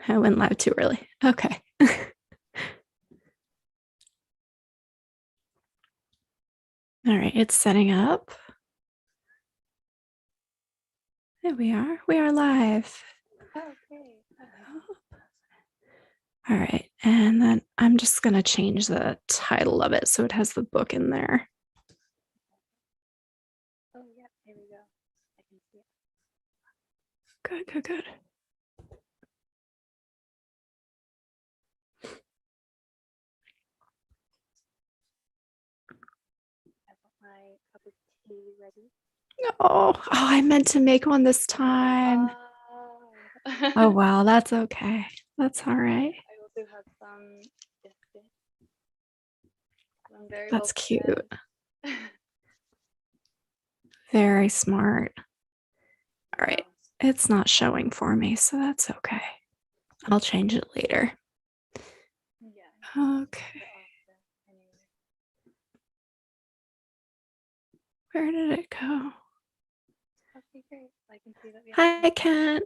I went live too early. Okay. All right, it's setting up. There we are. We are live. Okay. All right, and then I'm just going to change the title of it so it has the book in there. Oh, yeah, here we go. I can see it. Good, good, good. I got my cup of tea ready. Oh, I meant to make one this time. Oh, wow, that's okay. That's all right. I also have some biscuits. I'm very That's well cute. prepared. Very smart. All right, Wow. it's not showing for me, so that's okay. I'll change it later. Yeah. Okay. Anyway. Where did it go? Okay, great. I can see that we have Hi, Kent.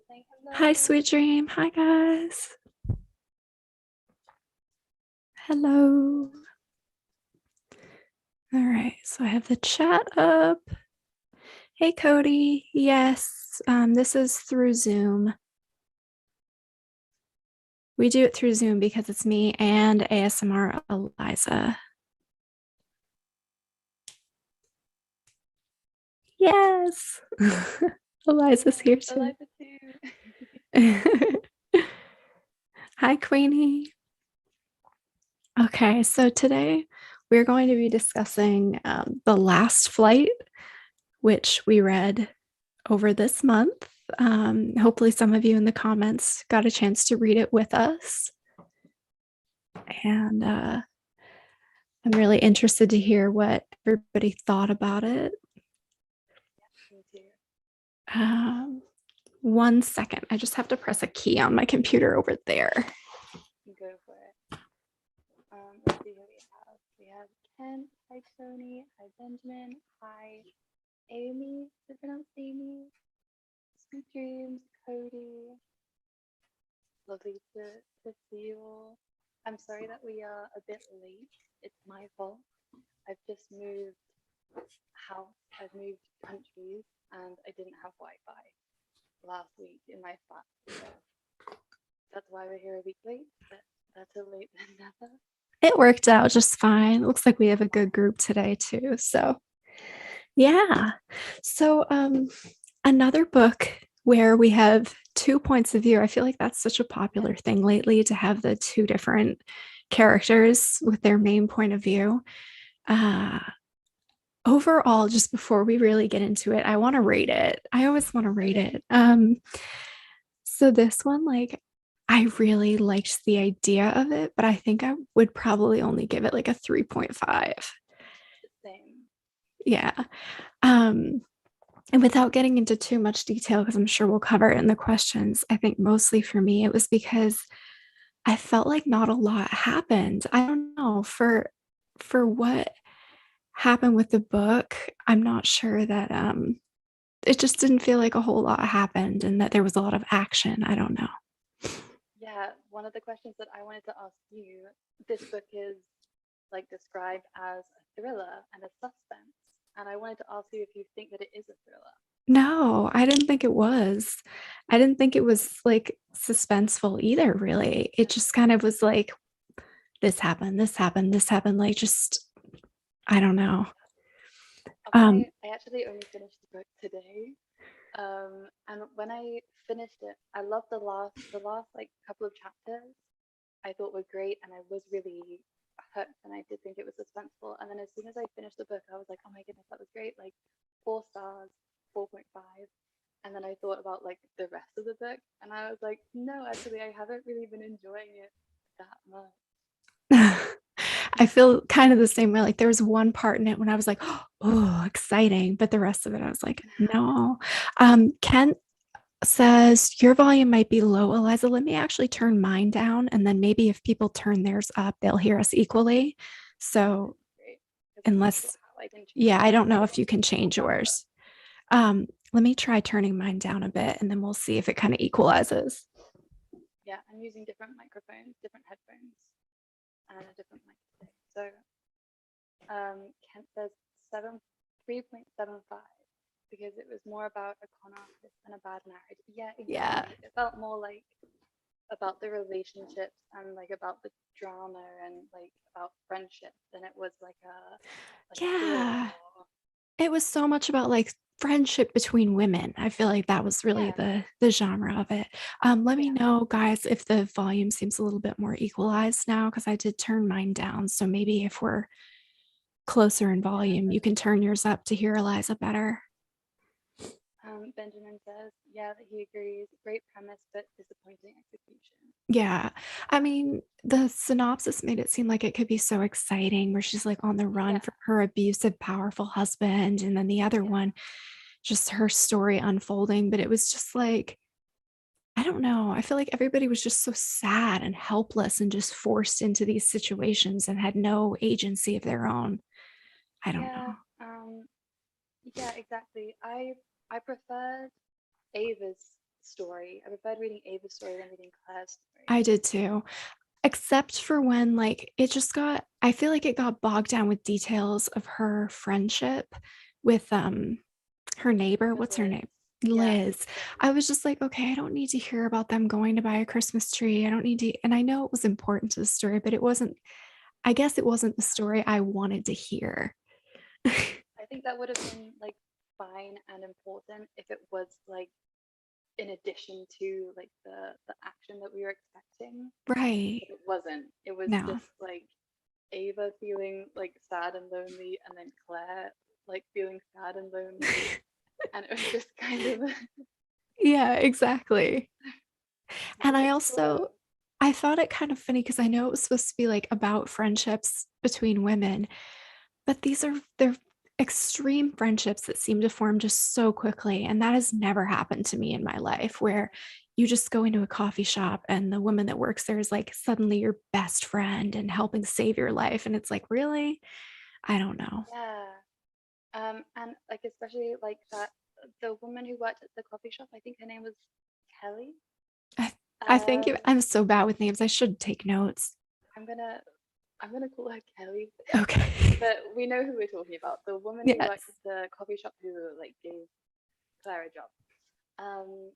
Hi, Sweet Dream. Hi, guys. Hello. All right, so I have the chat up. Hey, Cody. Yes, this is through Zoom. We do it through Zoom because it's me and ASMR Eliza. Yes. Eliza's here too. Eliza too. Hi, Queenie. Okay, so today we're going to be discussing The Last Flight, which we read over this month. Hopefully, some of you in the comments got a chance to read it with us. And I'm really interested to hear what everybody thought about it. One second. I just have to press a key on my computer over there. Go for it. Let's see who we have. We have Ken. Hi, Tony. Hi, Benjamin. Hi, Amy. Is it pronounced Amy? Sweet dreams, Cody. Lovely to see you all. I'm sorry that we are a bit late. It's my fault. I've just moved house. I've moved countries, and I didn't have Wi-Fi last week in my flat. So that's why we're here a week late. But better late than never. It worked out just fine. It looks like we have a good group today too. So yeah. So another book where we have 2 points of view. I feel like that's such a popular thing lately to have the two different characters with their main point of view. Overall, just before we really get into it, I want to rate it. I always want to rate it. So this one, like, I really liked the idea of it, but I think I would probably only give it like a 3.5. Same. Yeah. And without getting into too much detail, because I'm sure we'll cover it in the questions, I think mostly for me, it was because I felt like not a lot happened. I don't know, for what happened with the book, I'm not sure that it just didn't feel like a whole lot happened and that there was a lot of action. I don't know. Yeah, one of the questions that I wanted to ask you, this book is like described as a thriller and a suspense. And I wanted to ask you if you think that it is a thriller. No, I didn't think it was. I didn't think it was like suspenseful either, really. It just kind of was like, this happened, this happened, this happened. Like, just, I don't know. I actually only finished the book today. And when I finished it, I loved the last like couple of chapters. I thought were great, and I was really hooked, and I did think it was suspenseful. And then as soon as I finished the book, I was like, oh my goodness, that was great! Like 4 stars, 4.5. And then I thought about like the rest of the book, and I was like, no, actually, I haven't really been enjoying it that much. I feel kind of the same way. Like there was one part in it when I was like, oh, exciting. But the rest of it, I was like, no. Kent says your volume might be low, Eliza. Let me actually turn mine down. And then maybe if people turn theirs up, they'll hear us equally. So Great. unless, yeah, I don't know if you can change yours. Let me try turning mine down a bit and then we'll see if it kind of equalizes. yeah, I'm using different microphones, different headphones, and a different mic today. So Kent says 3.75 because it was more about a con artist than a bad marriage. Yeah, Yeah. exactly. It felt more like about the relationships and like about the drama and like about friendship than it was like a thriller Yeah. or It was so much about like friendship between women. I feel like that was really yeah, the genre of it. Let me yeah. know, guys, if the volume seems a little bit more equalized now, because I did turn mine down. So maybe if we're closer in volume, you can turn yours up to hear Eliza better. Benjamin says, yeah, that he agrees. Great premise, but disappointing execution. Yeah. I mean, the synopsis made it seem like it could be so exciting where she's like on the run Yeah, from her abusive, powerful husband. And then the other yeah, one, just her story unfolding. But it was just like, I don't know. I feel like everybody was just so sad and helpless and just forced into these situations and had no agency of their own. I don't yeah. know. Yeah, exactly. I preferred Ava's story. I preferred reading Ava's story than reading Claire's story. I did too, except for when like it just got, I feel like it got bogged down with details of her friendship with her neighbor. With What's her Liz. name? Yeah, Liz. Liz. I was just like, okay, I don't need to hear about them going to buy a Christmas tree. I don't need to, and I know it was important to the story, but it wasn't, I guess it wasn't the story I wanted to hear. I think that would have been like fine and important if it was like in addition to like the action that we were expecting, Right. but it wasn't. It was No. just like Ava feeling like sad and lonely, and then Claire like feeling sad and lonely, and it was just kind of Yeah, exactly. but And I like also slow. I thought it kind of funny because I know it was supposed to be like about friendships between women, but they're extreme friendships that seem to form just so quickly. And that has never happened to me in my life where you just go into a coffee shop and the woman that works there is like suddenly your best friend and helping save your life. And it's like, really? I don't know. Yeah. And like especially like that the woman who worked at the coffee shop, I think her name was Kelly. I, I think Um, I'm so bad with names. I should take notes. I'm gonna I'm gonna call her Kelly, Okay. but we know who we're talking about. The woman who Yes. worked at the coffee shop who like gave Claire a job. Um,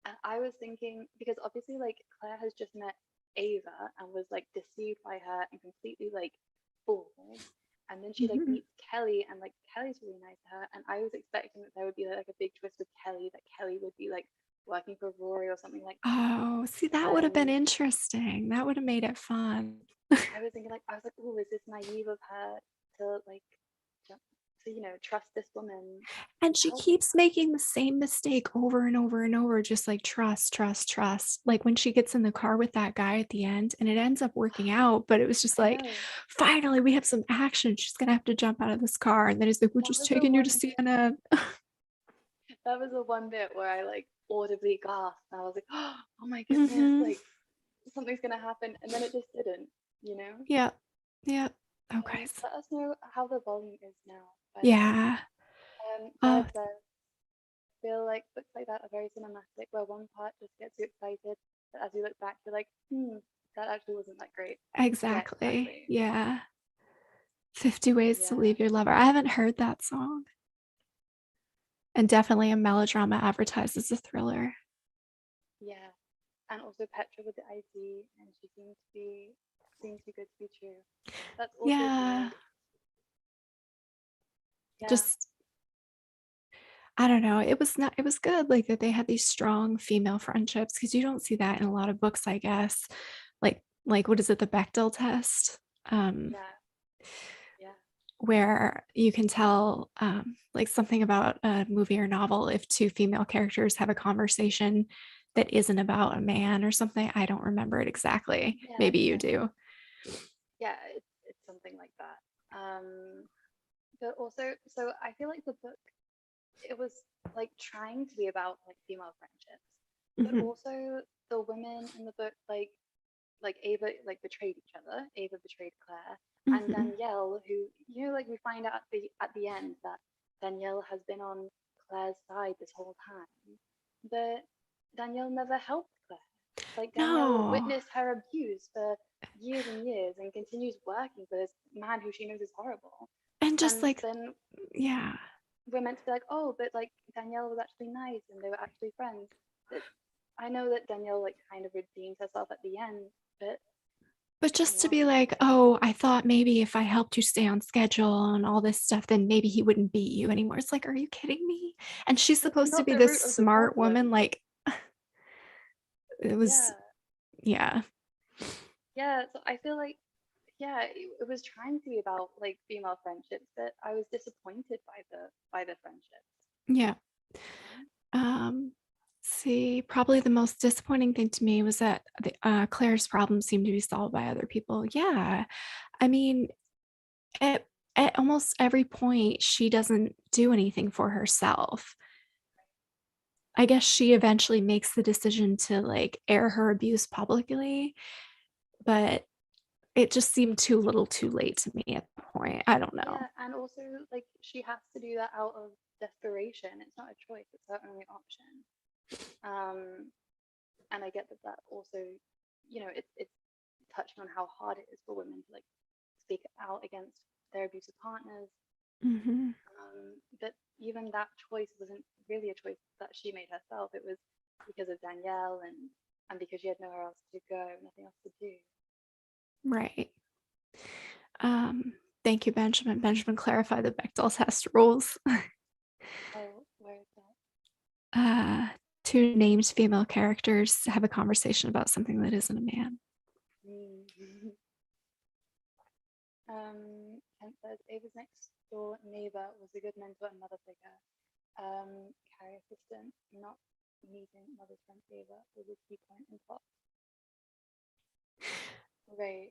and I was thinking because obviously like Claire has just met Ava and was like deceived by her and completely like fooled. And then she like Mhm. meets Kelly and like Kelly's really nice to her. And I was expecting that there would be like a big twist with Kelly, that Kelly would be like working for Rory or something like that. Oh, see, that would have been And interesting. That would have made it fun. I was thinking like I was like, oh, is this naive of her to like to trust this woman And to she help her? keeps making the same mistake over and over and over, just like trust, trust, trust. Like when she gets in the car with that guy at the end and it ends up working out, but it was just I like, know. finally, we have some action. She's going to have to jump out of this car. And then he's like, we're That just was the taking you to one bit. CNN. That was the one bit where I like audibly gasped. And I was like, oh my goodness, Hmm. like something's gonna happen, and then it just didn't. You know. Yeah. Yeah. Okay. Let us know how the volume is now, by the way. Yeah. Jared Oh, says, feel like books like that are very cinematic, where one part just gets you excited, but as you look back, you're like, that actually wasn't that great. Yeah, exactly. exactly. Yeah. 50 Ways to Yeah, Leave Your Lover. I haven't heard that song. And definitely a melodrama advertised as a thriller. yeah. And also Petra with the ID, and she seems too good to be true. That's also Yeah. great. Yeah, Just I don't know. It was good like that they had these strong female friendships because you don't see that in a lot of books, I guess. Like what is it, the Bechdel test? Um, yeah, yeah, where you can tell like something about a movie or novel if two female characters have a conversation that isn't about a man or something. I don't remember it exactly. yeah, Maybe you yeah, do. yeah. It's something like that. But also, so I feel like the book it was like trying to be about like female friendships, but Mhm. also the women in the book like Ava like betrayed each other. Ava betrayed Claire, and Mhm. Danielle, who like we find out at the end that Danielle has been on Claire's side this whole time, but Danielle never helped Claire. Like Danielle No. witnessed her abuse for years and years and continues working for this man who she knows is horrible. And just And like, then yeah. we're meant to be like, oh, but like Danielle was actually nice and they were actually friends. But I know that Danielle like kind of redeemed herself at the end, but But come just to be on. like, oh, I thought maybe if I helped you stay on schedule and all this stuff, then maybe he wouldn't beat you anymore. It's like, are you kidding me? And she's That's supposed to not be the this root of the smart woman. problem. Like, it was, Yeah. yeah. Yeah. So I feel like, yeah, it was trying to be about like female friendships, but I was disappointed by the friendships. Yeah. You See, probably the most disappointing thing to me was that Claire's problems seemed to be solved by other people. Yeah. I mean, at, at almost every point, she doesn't do anything for herself. I guess she eventually makes the decision to like air her abuse publicly, but it just seemed too little too late to me at the point. I don't know. Yeah, and also like she has to do that out of desperation. It's not a choice, it's her only option. Um, and I get that that also, it's touching on how hard it is for women to like speak out against their abusive partners. Hmm. But even that choice wasn't really a choice that she made herself. It was because of Danielle and because she had nowhere else to go, nothing else to do. Right. Um, Thank you, Benjamin. Benjamin clarified the Bechdel test rules. Oh, where is that? uh, Two named female characters have a conversation about something that isn't a man. Mm. Kent says Ava's next door neighbor was a good mentor and mother figure. Carrie assistant, not meeting mother's friend Ava was a key point in plot. Right.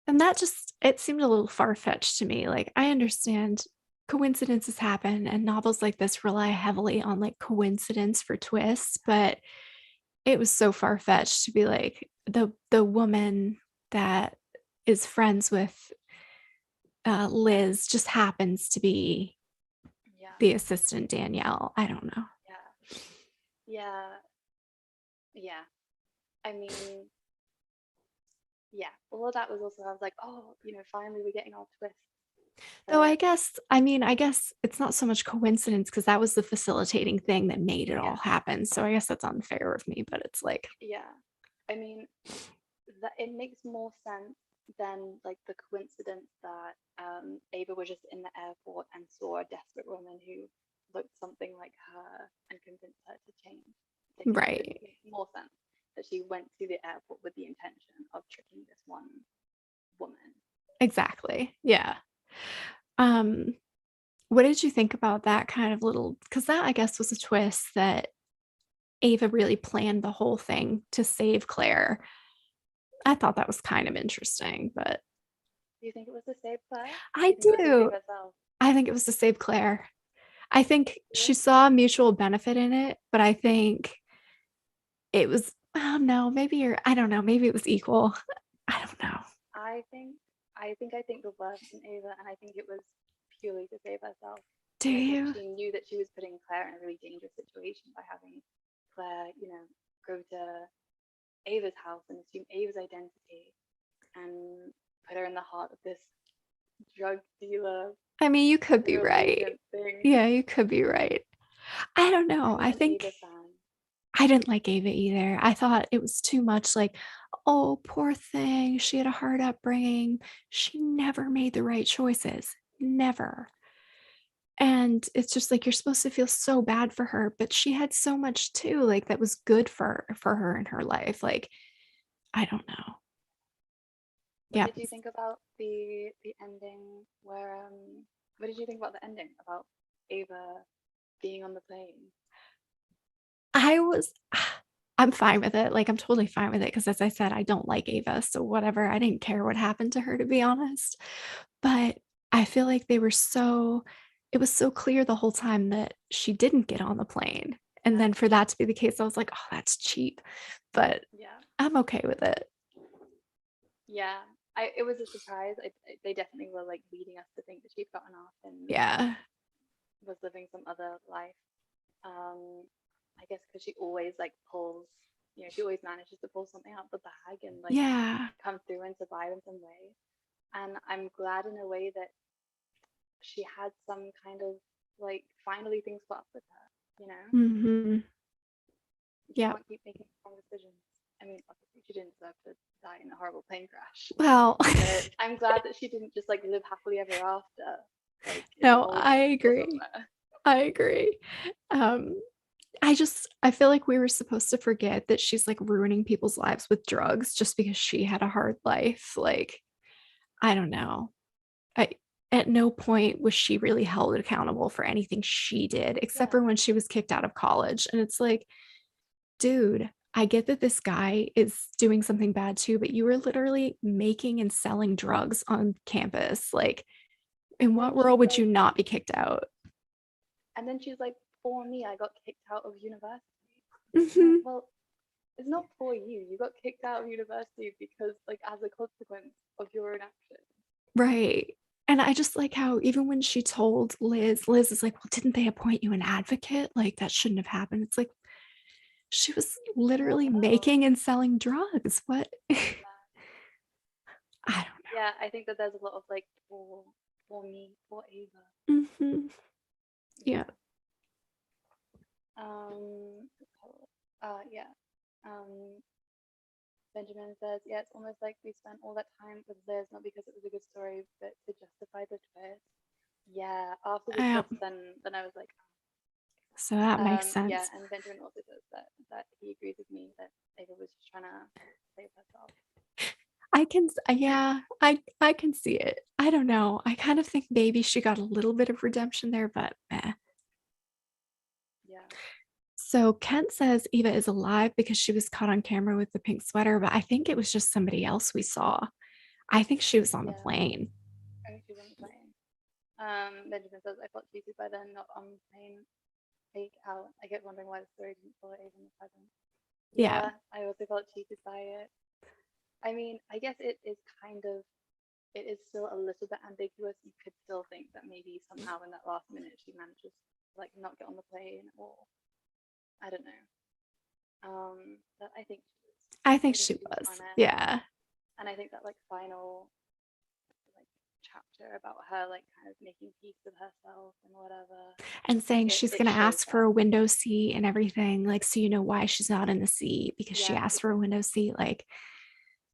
And that just, it seemed a little far fetched to me. Like, I understand coincidences happen and novels like this rely heavily on like coincidence for twists, but it was so far fetched to be like the woman that is friends with Liz just happens to be Yeah. the assistant Danielle. I don't know. Yeah. Yeah. Yeah. I mean, yeah. All of that was also I was like, oh, finally we're getting our twist. Though But I guess it's not so much coincidence because that was the facilitating thing that made it all yeah, happen. So I guess that's unfair of me, but it's like, yeah. I mean, that it makes more sense than like the coincidence that Ava was just in the airport and saw a desperate woman who looked something like her and convinced her to change. Like it right. makes more sense that she went to the airport with the intention of tricking this one woman. Exactly. Yeah. Um, what did you think about that kind of little, because that I guess was a twist that Ava really planned the whole thing to save Claire. I thought that was kind of interesting, but Do you think it was to save Claire? Do I you think it was to do. save herself? I think it was to save Claire. I think she Really? saw a mutual benefit in it, but I think it was, oh no, maybe you're, I don't know, maybe it was equal. I don't know. I think I think the worst in Ava, and I think it was purely to save herself. Do And I think you? she knew that she was putting Claire in a really dangerous situation by having Claire, go to Ava's house and assume Ava's identity and put her in the heart of this drug dealer I mean, you could be federal right. agent thing. Yeah, you could be right. I don't know. I'm I not an think Ava fan. I didn't like Ava either. I thought it was too much like, oh, poor thing. She had a hard upbringing. She never made the right choices. Never. And it's just like you're supposed to feel so bad for her, but she had so much too, like that was good for her in her life. Like, I don't know. What Yeah. did you think about the ending where what did you think about the ending about Ava being on the plane? I was I'm fine with it. Like I'm totally fine with it because as I said, I don't like Ava. So whatever. I didn't care what happened to her to be honest. But I feel like it was so clear the whole time that she didn't get on the plane. And Yeah, then for that to be the case, I was like, oh, that's cheap. But yeah, I'm okay with it. yeah. It was a surprise. They definitely were like leading us to think that she'd gotten off and Yeah. was living some other life. Um, I guess because she always like pulls. she always manages to pull something out of the bag and like Yeah. come through and survive in some way. And I'm glad in a way that she had some kind of like finally things put up with her. Hmm. You Yeah. can't keep making wrong decisions. I mean, obviously she didn't deserve to die in a horrible plane crash, Well, but I'm glad that she didn't just like live happily ever after, like in the no, I Maldives or agree. somewhere. I agree. Um, I feel like we were supposed to forget that she's like ruining people's lives with drugs just because she had a hard life. Like, I don't know. I At no point was she really held accountable for anything she did, except Yeah, for when she was kicked out of college. And it's like, dude, I get that this guy is doing something bad too, but you were literally making and selling drugs on campus. Like, in and what then she's world would you like, not be kicked out? poor me, I got kicked out of university. No, Hmm. well, it's not for you. You got kicked out of university because, like, as a consequence of your own actions. Right. And I just like how even when she told Liz is like, well, didn't they appoint you an advocate? Like that shouldn't have happened. It's like she was I don't literally know. making and selling drugs. What? Yeah, I don't yeah. I think that there's a lot of like, poor me, poor Ava. know. Yeah. Yeah. Um. Yeah. Um. Benjamin says, yeah, it's almost like we spent all that time with Liz, not because it was a good story, but to justify the twist. Yeah. After the Yeah. twist, then I was like, So that makes yeah. sense. And Benjamin also says that he agrees with me that Ava was just trying to save herself. Yeah, I can see it. I don't know. I kind of think maybe she got a little bit of redemption there, but meh. Yeah. So Kent says Eva is alive because she was caught on camera with the pink sweater, but I think it was just somebody else we saw. I think she was on the Yeah. plane. I think she's on the plane. Benjamin says, I felt cheated by then, not on the plane. Take out. I kept wondering why the story didn't follow Ava in the present. Yeah. Yeah, I also felt cheated by it. I mean, I guess it is kind of, it is still a little bit ambiguous. You could still think that maybe somehow in that last minute she manages to like not get on the plane, or I don't know. But I think she was. I think I think she she was was. on it, Yeah. and I think that like final like chapter about her like kind of making peace with herself and whatever. And saying she's It going to shows ask for that. a window seat and everything. Like, so you know why she's not in the seat because she Yeah, asked for a window exactly. seat. Like,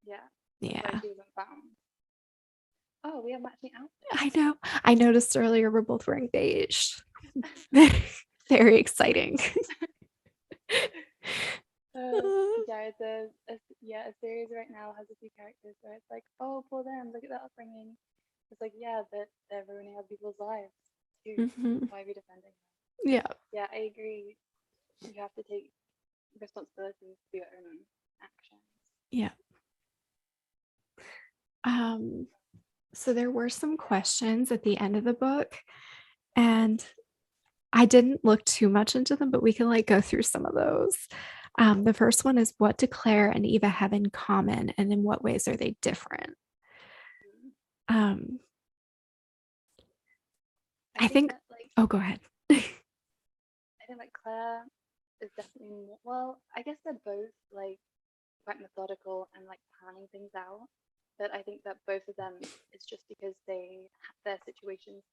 Yeah, that's why yeah. she wasn't found. Oh, we have matching outfits. I know. I noticed earlier we're both wearing beige. Very exciting. Jared says, yeah, a series right now has a few characters where it's like, oh, poor them, look at their upbringing. It's like, yeah, but they're ruining other people's lives too. Hmm. Why are we defending them? Yeah. Yeah, I agree. You have to take responsibility for your own actions. Yeah. Um, so there were some questions at the end of the book, and I didn't look too much into them, but we can like go through some of those. The first one is what do Claire and Eva have in common, and in what ways are they different? Mm. Um, I I think think, that like oh, go ahead. I think that Claire is definitely more, well, I guess they're both like quite methodical and like planning things out. But I think that both of them is just because their situations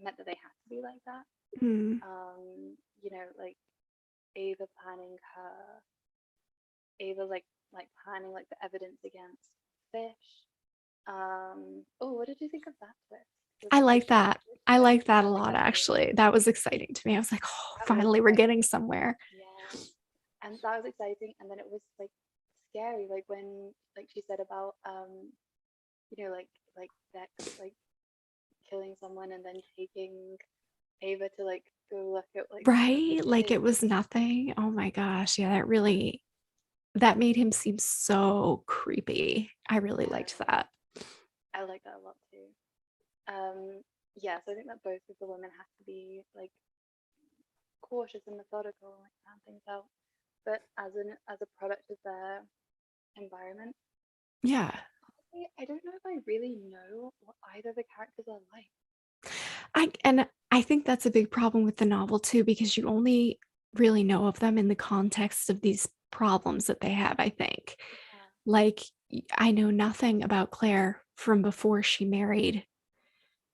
meant that they had to be like that. Mm, Like Ava planning her, Ava like planning like the evidence against Fish. Oh, what did you think of that twist? With I the like Fish that. I twist? like that a I think lot, that's really actually. good. That was exciting to me. I was like, oh, That was finally, we're getting exciting. somewhere. Yeah, and that was exciting. And then it was like scary, like when like she said about like Dex like killing someone and then taking Ava to like go look at like the Right? Like it kids. was nothing. Oh my gosh. Yeah, that made him seem so creepy. I really Yeah, liked that. I like that a lot too. Yeah, so I think that both of the women have to be like cautious and methodical, like plan things out. But as a product of their environment, Yeah. honestly, I don't know if I really know what either of the characters are like. I think that's a big problem with the novel too, because you only really know of them in the context of these problems that they have, I think. Yeah. Like, I know nothing about Claire from before she married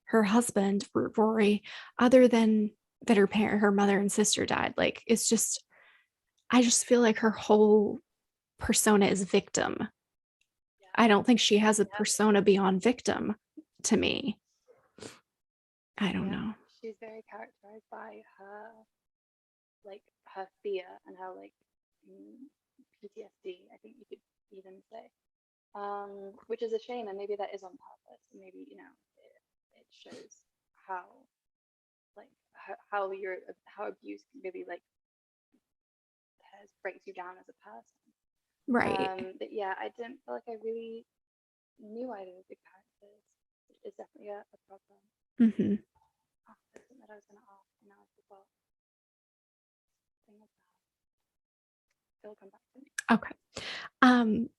her husband, Rory, other than that her mother and sister died. Like, it's just, I just feel like her whole persona is victim. Yeah. I don't think she has a Yeah. persona beyond victim to me. I don't Yeah. know. She's very characterized by her like her fear and her like mm, PTSD. I think you could even say, which is a shame, and maybe that is on purpose. Maybe it shows how like how your how abuse can really like breaks you down as a person. Right. But yeah, I didn't feel like I really knew either of the characters, which is definitely a problem. Hmm. Oh, there's something that I was going to ask, and now I forgot. Thing about it'll come back to me. Okay. Um,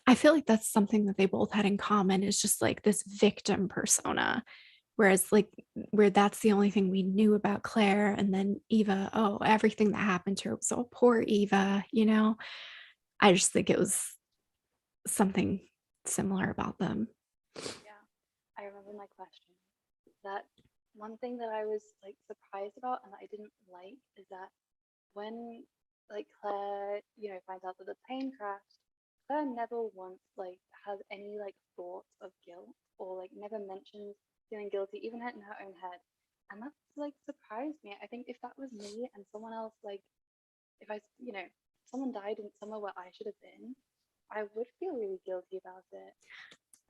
I feel like that's something that they both had in common is just like this victim persona. Whereas, like, where that's the only thing we knew about Claire, and then Eva, oh, everything that happened to her was, oh, poor Eva, you know? I just think it was something similar about them. Yeah, I remember my question. That one thing that I was like surprised about and that I didn't like is that when like Claire, finds out that the plane crashed, Claire never once like has any like thought of guilt or like never mentions feeling guilty, even in her own head. And that's like surprised me. I think if that was me and someone else, like if someone died in somewhere where I should have been, I would feel really guilty about it.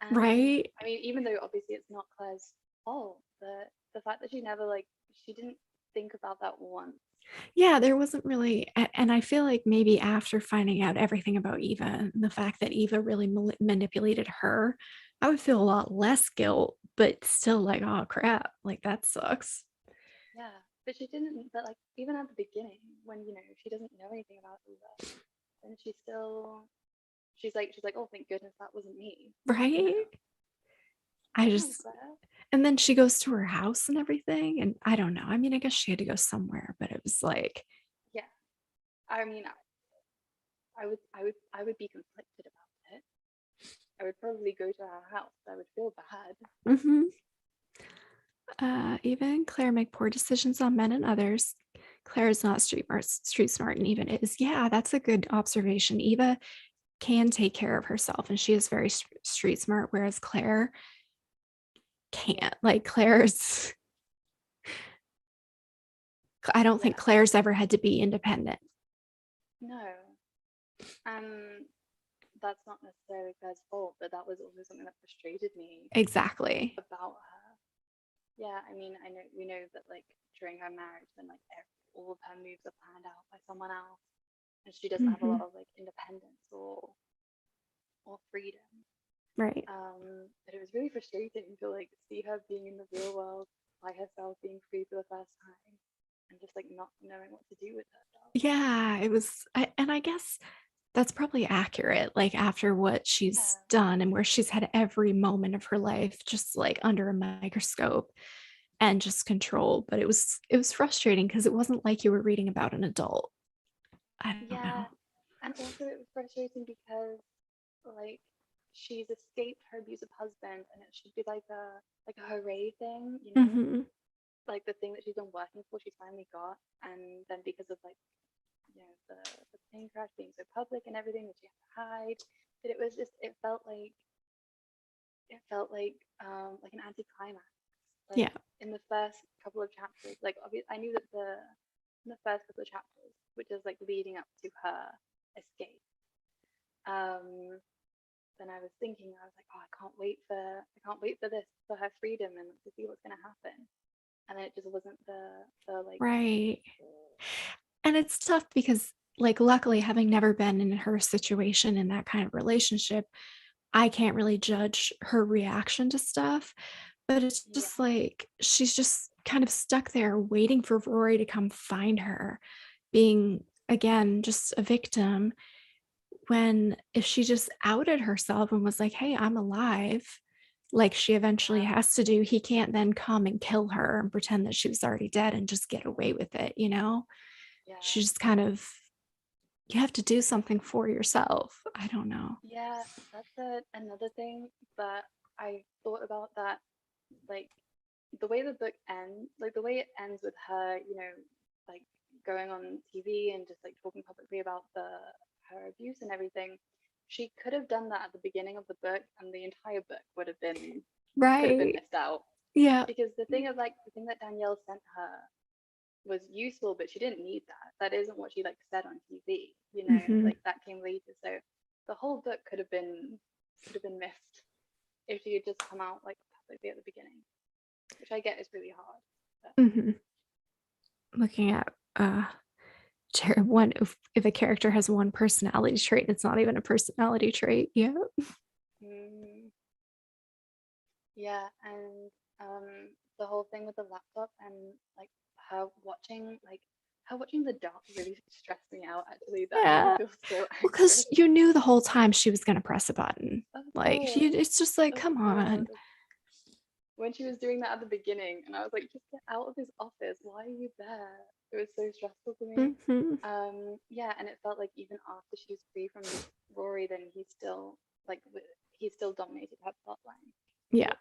And Right. I mean, even though obviously it's not Claire's fault, the fact that she never like she didn't think about that once. Yeah, there wasn't really, and I feel like maybe after finding out everything about Eva and the fact that Eva really manipulated her, I would feel a lot less guilt, but still like, oh crap, like that sucks. Yeah, but she didn't. But like even at the beginning, when she doesn't know anything about Eva, and she's like, oh, thank goodness that wasn't me. You Right. know, I come on, just, Claire. and then she goes to her house and everything. And I don't know. I mean, I guess she had to go somewhere, but it was like, Yeah, I mean, I would be conflicted about it. I would probably go to her house. I would feel bad. mm-hmm. Eva and Claire make poor decisions on men and others. Claire is not street smart, and Eva is. Yeah, that's a good observation. Eva can take care of herself, and she is very street smart, whereas Claire Yeah, can't. Like Claire's, I don't think yeah, Claire's ever had to be independent. no. That's not necessarily Claire's fault, but that was also something that frustrated me Exactly. about her. Yeah, I mean, I know we know that like during her marriage, then like all of her moves are planned out by someone else, and she doesn't have a Mm-hmm. lot of like independence or freedom. Right. But it was really frustrating to like see her being in the real world by herself, being free for the first time, and just like not knowing what to do with herself. Yeah, it was, and I guess that's probably accurate. Like after what she's Yeah, done and where she's had every moment of her life just like under a microscope and just controlled. But it was frustrating because it wasn't like you were reading about an adult. I don't yeah, know. and also it was frustrating because like she's escaped her abusive husband, and it should be like a hooray thing, Mm-hmm. like the thing that she's been working for, she's finally got, and then because of like the plane crash being so public and everything that she had to hide, that it was just it felt like an anticlimax. Like Yeah. in the first couple of chapters, like obviously I knew that the in the first couple of chapters, which is like leading up to her escape, um, then I was thinking, I was like, oh, I can't wait for this, for her freedom and to see what's gonna happen. And then it just wasn't the like Right. And it's tough because, like, luckily, having never been in her situation in that kind of relationship, I can't really judge her reaction to stuff. But it's yeah, just like she's just kind of stuck there waiting for Rory to come find her, being again just a victim. When if she just outed herself and was like, hey, I'm alive, like she eventually yeah, has to do, he can't then come and kill her and pretend that she was already dead and just get away with it, you know? yeah, She just kind of you have to do something for yourself. I don't know. Yeah, that's another thing. But I thought about that, like the way the book ends, like the way it ends with her, like going on TV and just like talking publicly about the her abuse and everything. She could have done that at the beginning of the book, and the entire book could have been Right. missed out. Yeah. Because the thing that Danielle sent her was useful, but she didn't need that. That isn't what she like said on TV. Hmm. Like that came later. So the whole book could have been missed if she had just come out like publicly at the beginning, which I get is really hard. But Hmm. Looking at one, if a character has one personality trait, it's not even a personality trait. Yeah. mm, yeah, and the whole thing with the laptop and like her watching the dark really stressed me out. Actually, that made me Yeah. feel so Because anxious. you knew the whole time she was going to press a button. Of Like, course, it's just like, of come on. course. When she was doing that at the beginning, and I was like, just get out of his office. Why are you there? It was so stressful for me. Hmm. Yeah, and it felt like even after she was free from Rory, then like he still dominated her plotline. Yeah.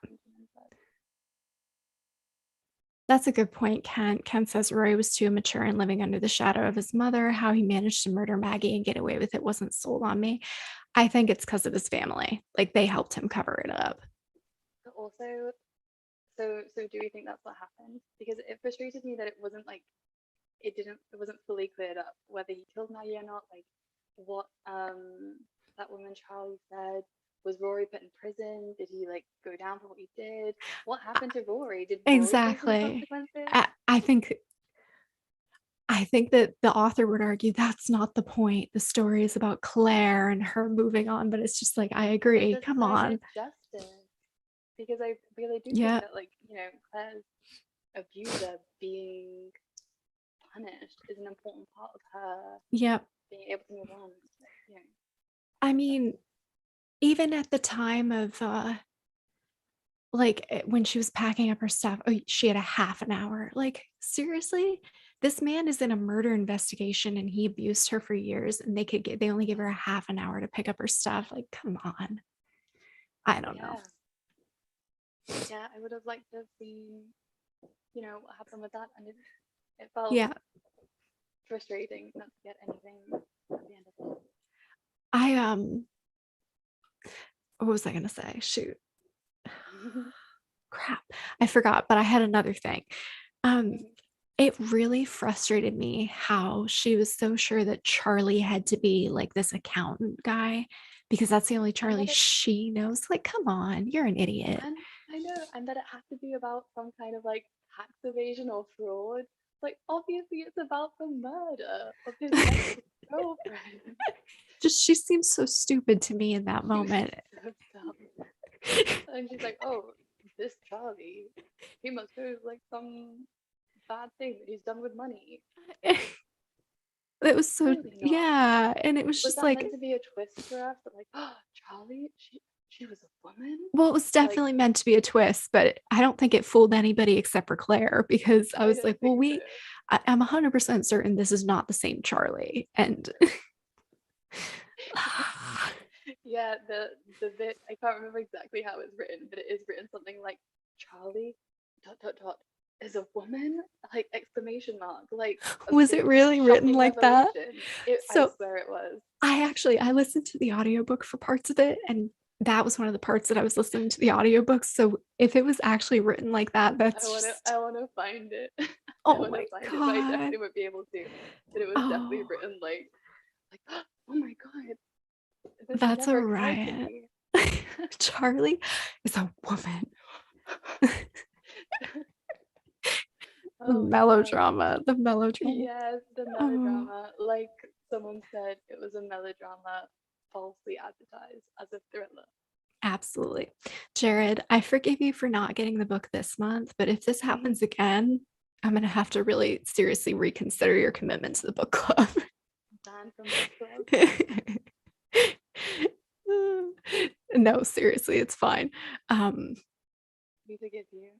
That's a good point, Ken. Ken says Rory was too immature and living under the shadow of his mother. How he managed to murder Maggie and get away with it wasn't sold on me. I think it's because of his family. Like they helped him cover it up. But also, so do we think that's what happened? Because it frustrated me that it wasn't fully cleared up whether he killed Maggie or not. Like what that woman Charlie said. Was Rory put in prison? Did he like go down for what he did? What happened to Rory? Did Rory face any Exactly. consequences? I think that the author would argue that's not the point. The story is about Claire and her moving on, but it's just like I But agree. does Come Claire get on. justice? Because I do think Yeah. that Claire's abuser being punished is an important part of her Yeah. being able to move on. I Get mean, justice. even at the time of like when she was packing up her stuff, oh, she had a half an hour. Like, seriously? This man is in a murder investigation and he abused her for years and they only give her a half an hour to pick up her stuff. Like, come on. I don't know. Yeah, yeah. I would have liked to have seen, what happened with that, and it felt Yeah. frustrating not to get anything at the end of I what was I gonna say? Shoot. it. Crap. I forgot, but I had another thing. Um, it really frustrated me how she was so sure that Charlie had to be like this accountant guy because that's the only And Charlie that it she knows. Like, come on, you're an idiot. and I know, and that it had to be about some kind of like tax evasion or fraud. Like obviously it's about the murder of his ex-girlfriend. Just she seems so stupid to me in that She was moment. so dumb. And she's like, oh, this Charlie, he must do like some bad thing that he's done with money. It was so, Clearly not. yeah. And it was Was just that like, meant to be a twist for us? That like, oh, Charlie, she was a woman? well, it was Like, definitely meant to be a twist, but I don't think it fooled anybody except for Claire because I I was like, don't well, think so. I'm 100% certain this is not the same Charlie. And Yeah, the bit I can't remember exactly how it's written, but it is written something like Charlie dot dot dot is a woman, like exclamation mark, like a was it big really written shocking like that? revelation. I So swear it was. I listened to the audiobook for parts of it and that was one of the parts that I was listening to the audiobook. So if it was actually written like that, I that's wanna just I wanna find it. I oh wanna my find it, but I God. definitely won't be able to. But it was definitely Oh, written like oh my god, this that's a never occurred to riot. me. Charlie is a woman. The Oh my god. melodrama, the melodrama. Yes, the Oh, melodrama. Like someone said, it was a melodrama falsely advertised as a thriller. absolutely. Jared, I forgive you for not getting the book this month, but if this happens again, I'm going to have to really seriously reconsider your commitment to the book club. Banned from book club. No, seriously, it's fine. We forgive you.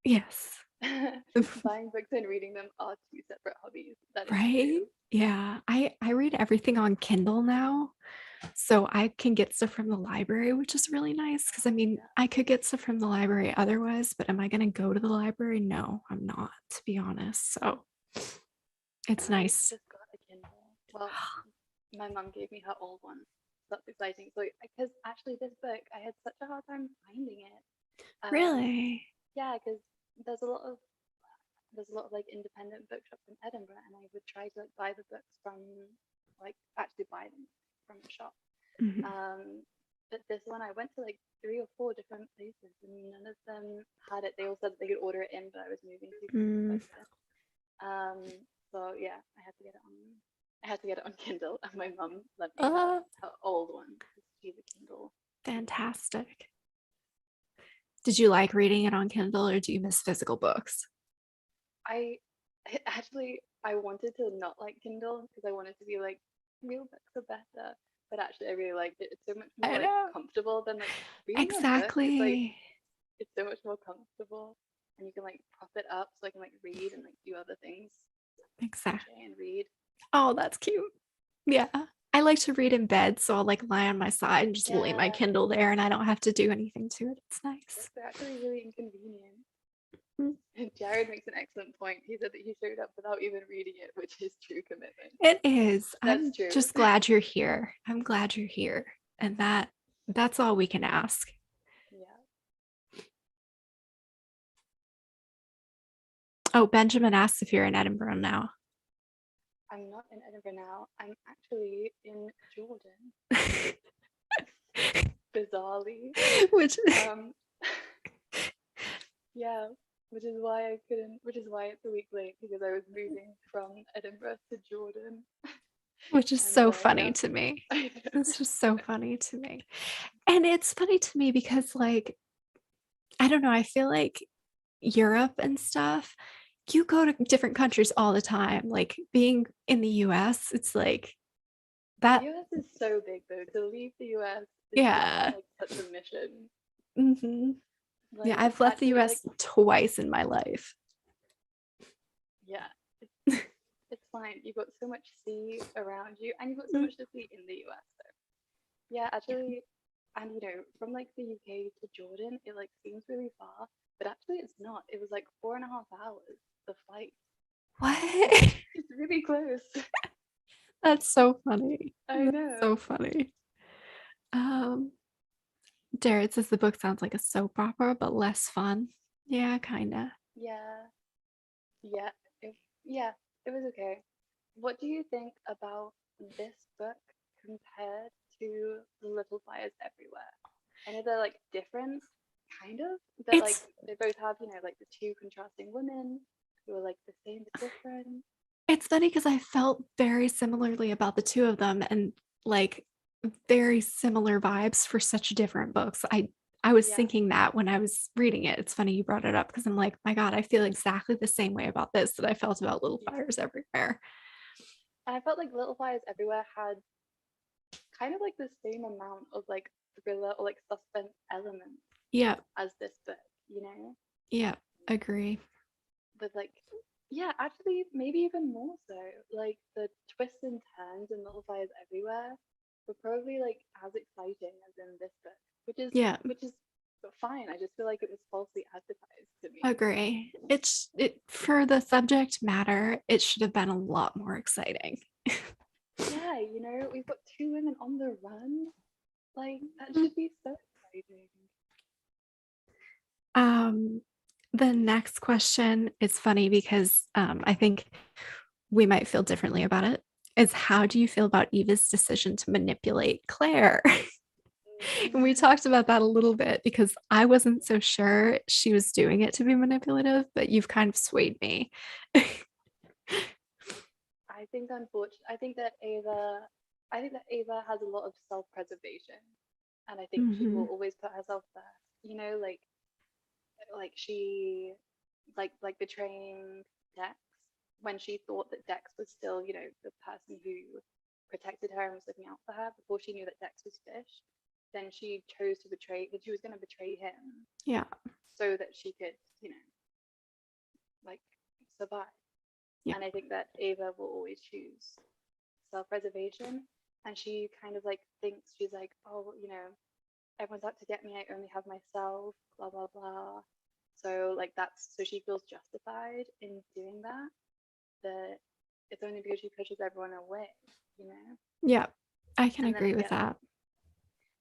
Yes. Buying books and reading them are two separate hobbies. That is Right? true. Yeah. I read everything on Kindle now. So I can get stuff from the library, which is really nice because I mean, Yeah. I could get stuff from the library otherwise, but am I going to go to the library? No, I'm not, to be honest. So it's I nice. just got a Kindle. Well, my mum gave me her old one. So that's exciting. So, because actually, this book, I had such a hard time finding it. Um, Really? yeah, because there's a lot of there's a lot of like independent bookshops in Edinburgh, and I would try to like buy the books from like actually buy them from the shop. Mhm. Um, but this one, I went to like three or four different places, and none of them had it. They all said that they could order it in, but I was moving too quickly, so Mm, I couldn't. Um, so yeah, I had to get it on. I had to get it on Kindle, and my mum lent me uh, her old one because she's a Kindle user. fantastic. Did you like reading it on Kindle or do you miss physical books? I actually I wanted to not like Kindle because I wanted to be like real books are better, but actually I really liked it. It's so much more I like know. comfortable than like reading a book. Exactly. It's so much more comfortable, and you can like prop it up so I can like read and like do other things, Exactly. crochet and read. Oh, that's cute. Yeah. I like to read in bed, so I'll like lie on my side and just lay my Yeah, Kindle there and I don't have to do anything to it. It's nice. books are actually really inconvenient. Mm. And Jared makes an excellent point. He said that he showed up without even reading it, which is true commitment. It is. That's I'm true. just glad you're here. I'm glad you're here. And that's all we can ask. Yeah. Oh, Benjamin asks if you're in Edinburgh now. I'm not in Edinburgh now. I'm actually in Jordan, bizarrely. Which Um, yeah, which is why it's a week late because I was moving from Edinburgh to Jordan. which is And so yeah, funny to me. I know. It's just so funny to me. And it's funny to me because like I don't know, I feel like Europe and stuff, you go to different countries all the time. Like being in the US, it's like The that, US is so big though. To leave the US is just yeah. like such a mission. Hmm. Yeah, Like I've left the actually, like US twice in my life. yeah, it's it's fine. You've got so much sea around you, and you've got so Mm. much to see in the US. Yeah, actually, and from like the UK to Jordan, it like seems really far, but actually it's not. It was like 4.5 hours the flight. It's What? it's really close. That's so funny. I That's know. so funny. Um, Jared says the book sounds like a soap opera, but less fun. Yeah, kinda. Yeah, yeah, yeah, it was okay. What do you think about this book compared to The Little Fires Everywhere? I know they're like different, kind of, but like It's they both have, like the two contrasting women who are like the same but different. it's funny because I felt very similarly about the two of them and like very similar vibes for such different books. I was Yeah. thinking that when I was reading it. It's funny you brought it up because I'm like, my God, I feel exactly the same way about this that I felt about Little Yeah. Fires Everywhere. And I felt like Little Fires Everywhere had kind of like the same amount of like thriller or like suspense elements Yeah, as this book. yeah, agree. But like, yeah, actually, maybe even more so. Like the twists and turns in Little Fires Everywhere were probably like as exciting as in this book, which is Yeah, which is fine. I just feel like it was falsely advertised to me. agree. It for the subject matter, it should have been a lot more exciting. Yeah, we've got two women on the run. Like that should be so exciting. Um, the next question is funny because I think we might feel differently about it. Is how do you feel about Eva's decision to manipulate Claire? And we Mm. talked about that a little bit because I wasn't so sure she was doing it to be manipulative, but you've kind of swayed me. I think I think that Ava has a lot of self-preservation, and I think she will Hmm. always put herself first. Like she like betraying Dex when she thought that Dex was still, the person who protected her and was looking out for her before she knew that Dex was fish. Then she chose to betray that she was going to betray him Yeah. so that she could, you know, like survive. Yeah. And I think that Ava will always choose self-preservation. And she kind of like thinks she's like, oh, everyone's out to get me. I only have myself. Blah blah blah. So like so she feels justified in doing that. That it's only because she pushes everyone away, you know. Yeah. I can And then agree with yeah, that.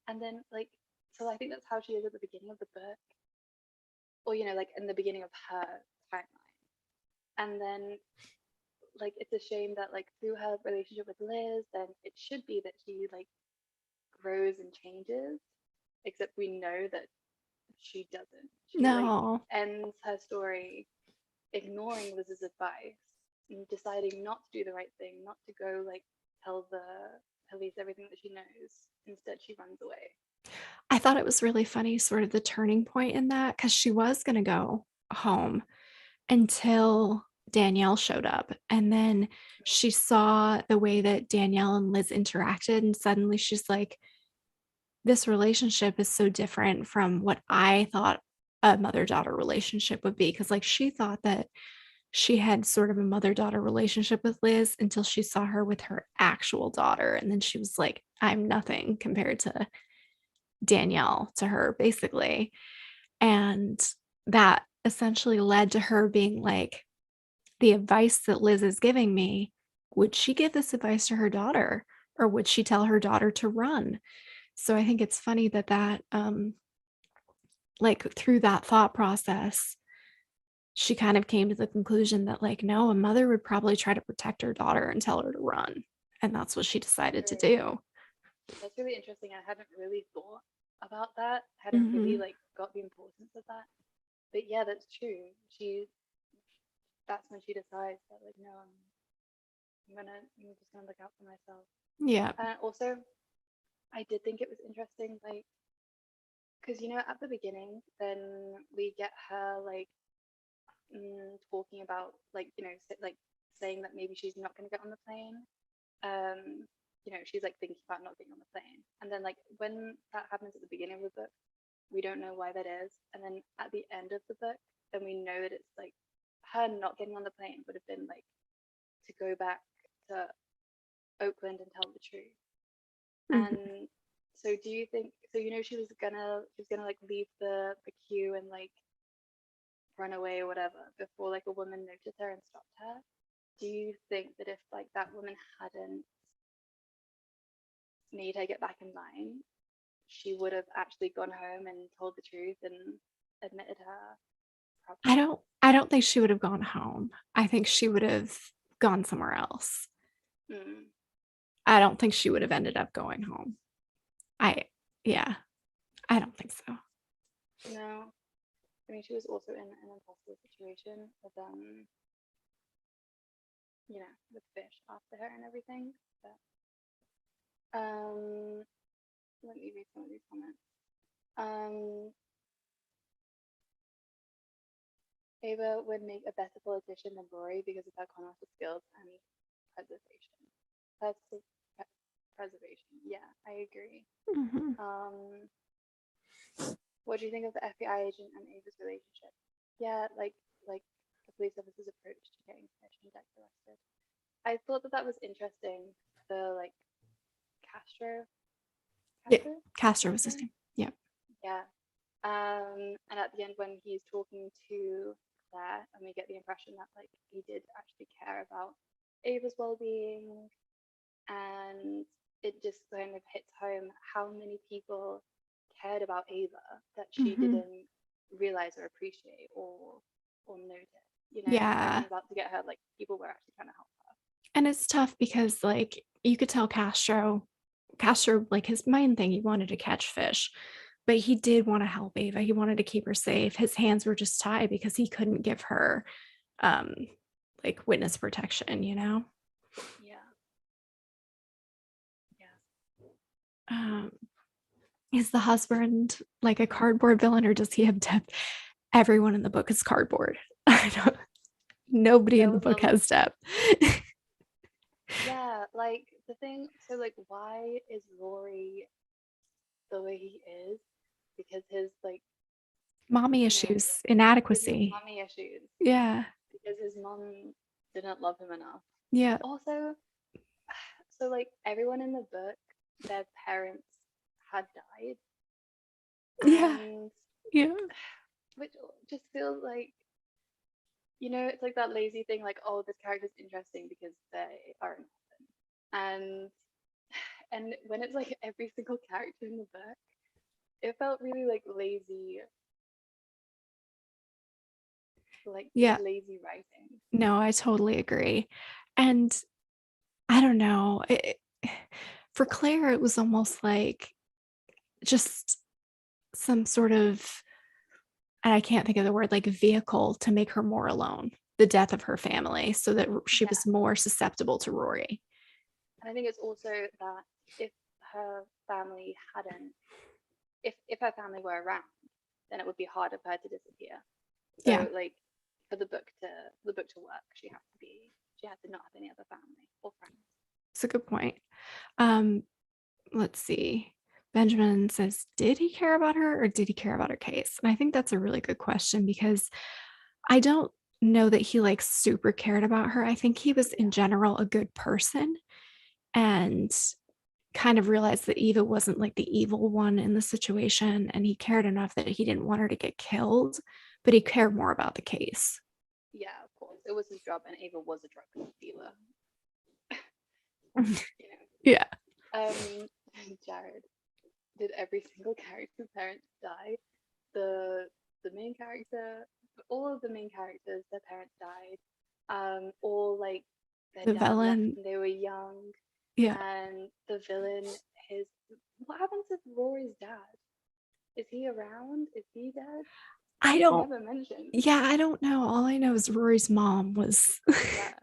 and then like so I think that's how she is at the beginning of the book, or like in the beginning of her timeline. And then like it's a shame that like through her relationship with Liz, then it should be that she like grows and changes, except we know that she doesn't. She like No. ends her story ignoring Liz's advice and deciding not to do the right thing, not to go like tell the police everything that she knows. Instead, she runs away. I thought it was really funny, sort of the turning point in that, because she was going to go home until Danielle showed up. And then she saw the way that Danielle and Liz interacted. And suddenly she's like, this relationship is so different from what I thought a mother daughter relationship would be. Cause like she thought that she had sort of a mother daughter relationship with Liz until she saw her with her actual daughter. And then she was like, I'm nothing compared to Danielle to her, basically. And that essentially led to her being like, the advice that Liz is giving me, would she give this advice to her daughter, or would she tell her daughter to run? So I think it's funny that like through that thought process, she kind of came to the conclusion that like, no, a mother would probably try to protect her daughter and tell her to run. And that's what she decided to True. do. That's really interesting. I hadn't really thought about that. I hadn't really Mm-hmm. like got the importance of that. But yeah, that's true. That's when she decides that like no, I'm just gonna look out for myself. Yeah. And also, I did think it was interesting, like, because at the beginning, then we get her like talking about like like saying that maybe she's not gonna get on the plane. She's like thinking about not getting on the plane, and then like when that happens at the beginning of the book, we don't know why that is, and then at the end of the book, then we know that it's like her not getting on the plane would have been like to go back to Oakland and tell the truth. Mm-hmm. And so do you think so she was gonna like leave the queue and like run away or whatever before like a woman noticed her and stopped her? Do you think that if like that woman hadn't made her get back in line, she would have actually gone home and told the truth and admitted her I problem? don't I don't think she would have gone home. I think she would have gone somewhere else. Mm, I don't think she would have ended up going home. I yeah, I don't think so. no, I mean she was also in an impossible situation with with fish after her and everything. But um, let me read some of these comments. Um, Ava would make a better politician than Rory because of her commercial skills and preservation. Pers- Preservation. Yeah, I agree. Mm-hmm. Um, what do you think of the FBI agent and Ava's relationship? Yeah, like the police officer's approach to getting Fish and Dex arrested. I thought that was interesting. The like Castro, Yeah, Castro, is Castro that was his his name? name. Yeah. Yeah. And at the end when he's talking to Claire, and we get the impression that like he did actually care about Ava's well-being, and it just kind of hits home how many people cared about Ava that she Mm-hmm. didn't realize or appreciate or notice. Yeah. Caring about to get her, like people were actually trying to help her. And it's tough because like you could tell Castro, like his main thing, he wanted to catch fish, but he did want to help Ava. He wanted to keep her safe. His hands were just tied because he couldn't give her um like witness protection, you know? Yeah, yeah. Um, is the husband like a cardboard villain or does he have depth? Everyone in the book is cardboard. I don't, nobody in There the was book has depth. yeah, like the thing. So like, why is Rory the way he is? Because his like Mommy you know issues, his inadequacy. mommy issues. Yeah. because his mom didn't love him enough. Yeah. Also, so like everyone in the book, their parents had died, Yeah. and Yeah. which just feels like, it's like that lazy thing, like, oh, this character's interesting because they are an orphan. And when it's like every single character in the book, it felt really like lazy, like just Yeah. lazy writing. No, I totally agree. And I don't know. For Claire, it was almost like just some sort of, and I can't think of the word, like vehicle to make her more alone, the death of her family, so that she Yeah. was more susceptible to Rory. And I think it's also that if her family hadn't, if her family were around, then it would be harder for her to disappear. Yeah, So like for the book to work, she had to not have any other family or friends. it's a good point. Um, let's see. Benjamin says, did he care about her or did he care about her case? And I think that's a really good question because I don't know that he like super cared about her. I think he was in Yeah. general a good person and kind of realized that Eva wasn't like the evil one in the situation. And he cared enough that he didn't want her to get killed, but he cared more about the case. Yeah, of course. It was his job, and Ava was a drug dealer. You Yeah. know. Jared, did every single character's parents die? The main character, all of the main characters, their parents died. All like their The dad left villain. when they were young, Yeah. and the villain, his what happens with Rory's dad? Is he around? Is he dead? I He's don't, never mentioned. yeah, I don't know. All I know is Rory's mom was, Yeah,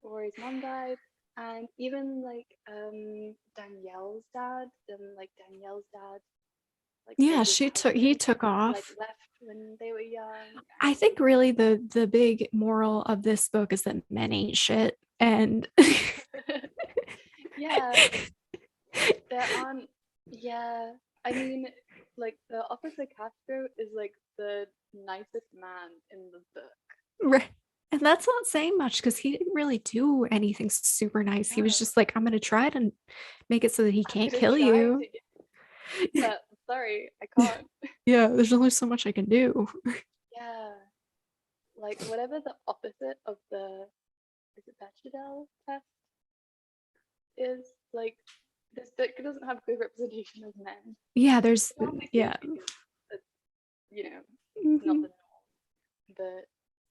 Rory's mom died, and even like Danielle's dad, Danielle's dad, like yeah, Lizz's he husband, took like off. left when they were young, I think really the big moral of this book is that men ain't shit. And and yeah, there aren't. Yeah, I mean, like the Officer Castro is like the nicest man in the book. right. And that's not saying much because he didn't really do anything super nice. He was No, just like, I'm gonna try to make it so that he I'm can't gonna kill try you. to, but sorry, I can't. Yeah, there's only so much I can do. Yeah, like whatever the opposite of the is it Bechdel test is, like this book doesn't have good representation of men. Yeah, there's, It's not the yeah. case because it's, you know not Mhm. the norm, but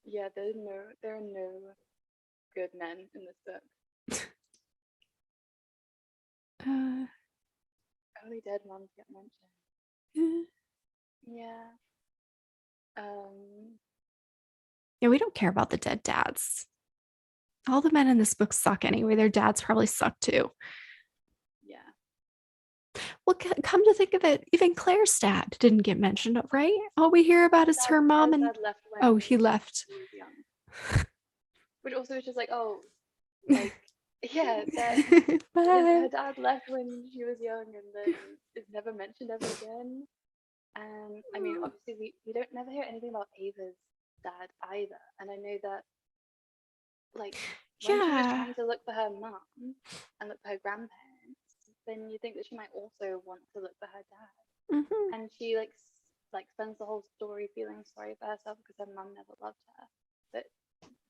yeah, there are no good men in this book. Uh, Only dead ones get mentioned. eh. Yeah. Um. Yeah, we don't care about the dead dads. All the men in this book suck anyway. Their dads probably suck too. Yeah. Well, come to think of it, even Claire's dad didn't get mentioned, right? All we hear about is her mom Claire's and, dad left when oh, he left. she was young, which also is just like, oh, like yeah, that her Bye. dad left when she was young and then is never mentioned ever again. And I mean, obviously, we don't never hear anything about Ava's dad either. And I know that, like, when she was Yeah. trying to look for her mum and look for her grandparents, then you think that she might also want to look for her dad. Mhm. And she like spends the whole story feeling sorry for herself because her mum never loved her. But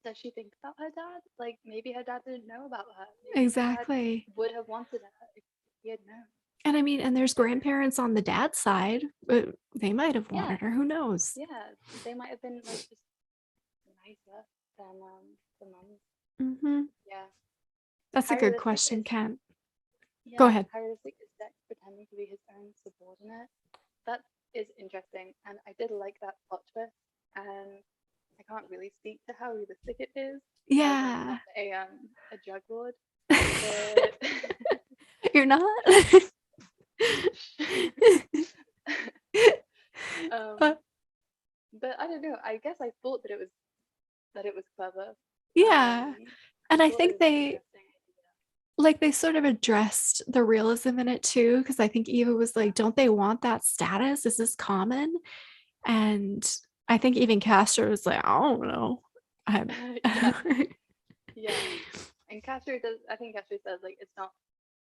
does she think about her dad? Like maybe her dad didn't know about her. Maybe her dad Exactly. would have wanted her if he had known. And I mean, and there's So grandparents on the dad's side, but they might have yeah, wanted her. Who knows? yeah, they might have been like just nicer than the mums. Hmm. Yeah. That's a How good realistic question, is Kent. Go Yeah, ahead. how realistic is Dex pretending to be his own subordinate? That is interesting, and I did like that plot twist. And I can't really speak to how realistic it is, as I'm Yeah. not a drug lord, but You're not? Uh, um, but I don't know. I guess I thought that it was clever. yeah. I And I thought it think was an they interesting idea. like they sort of addressed the realism in it too, because I think Eva was like, don't they want that status? Is this common? And I think even Castor was like, I don't know. I'm Yeah, yeah. And Castro does. I think Castro says like it's not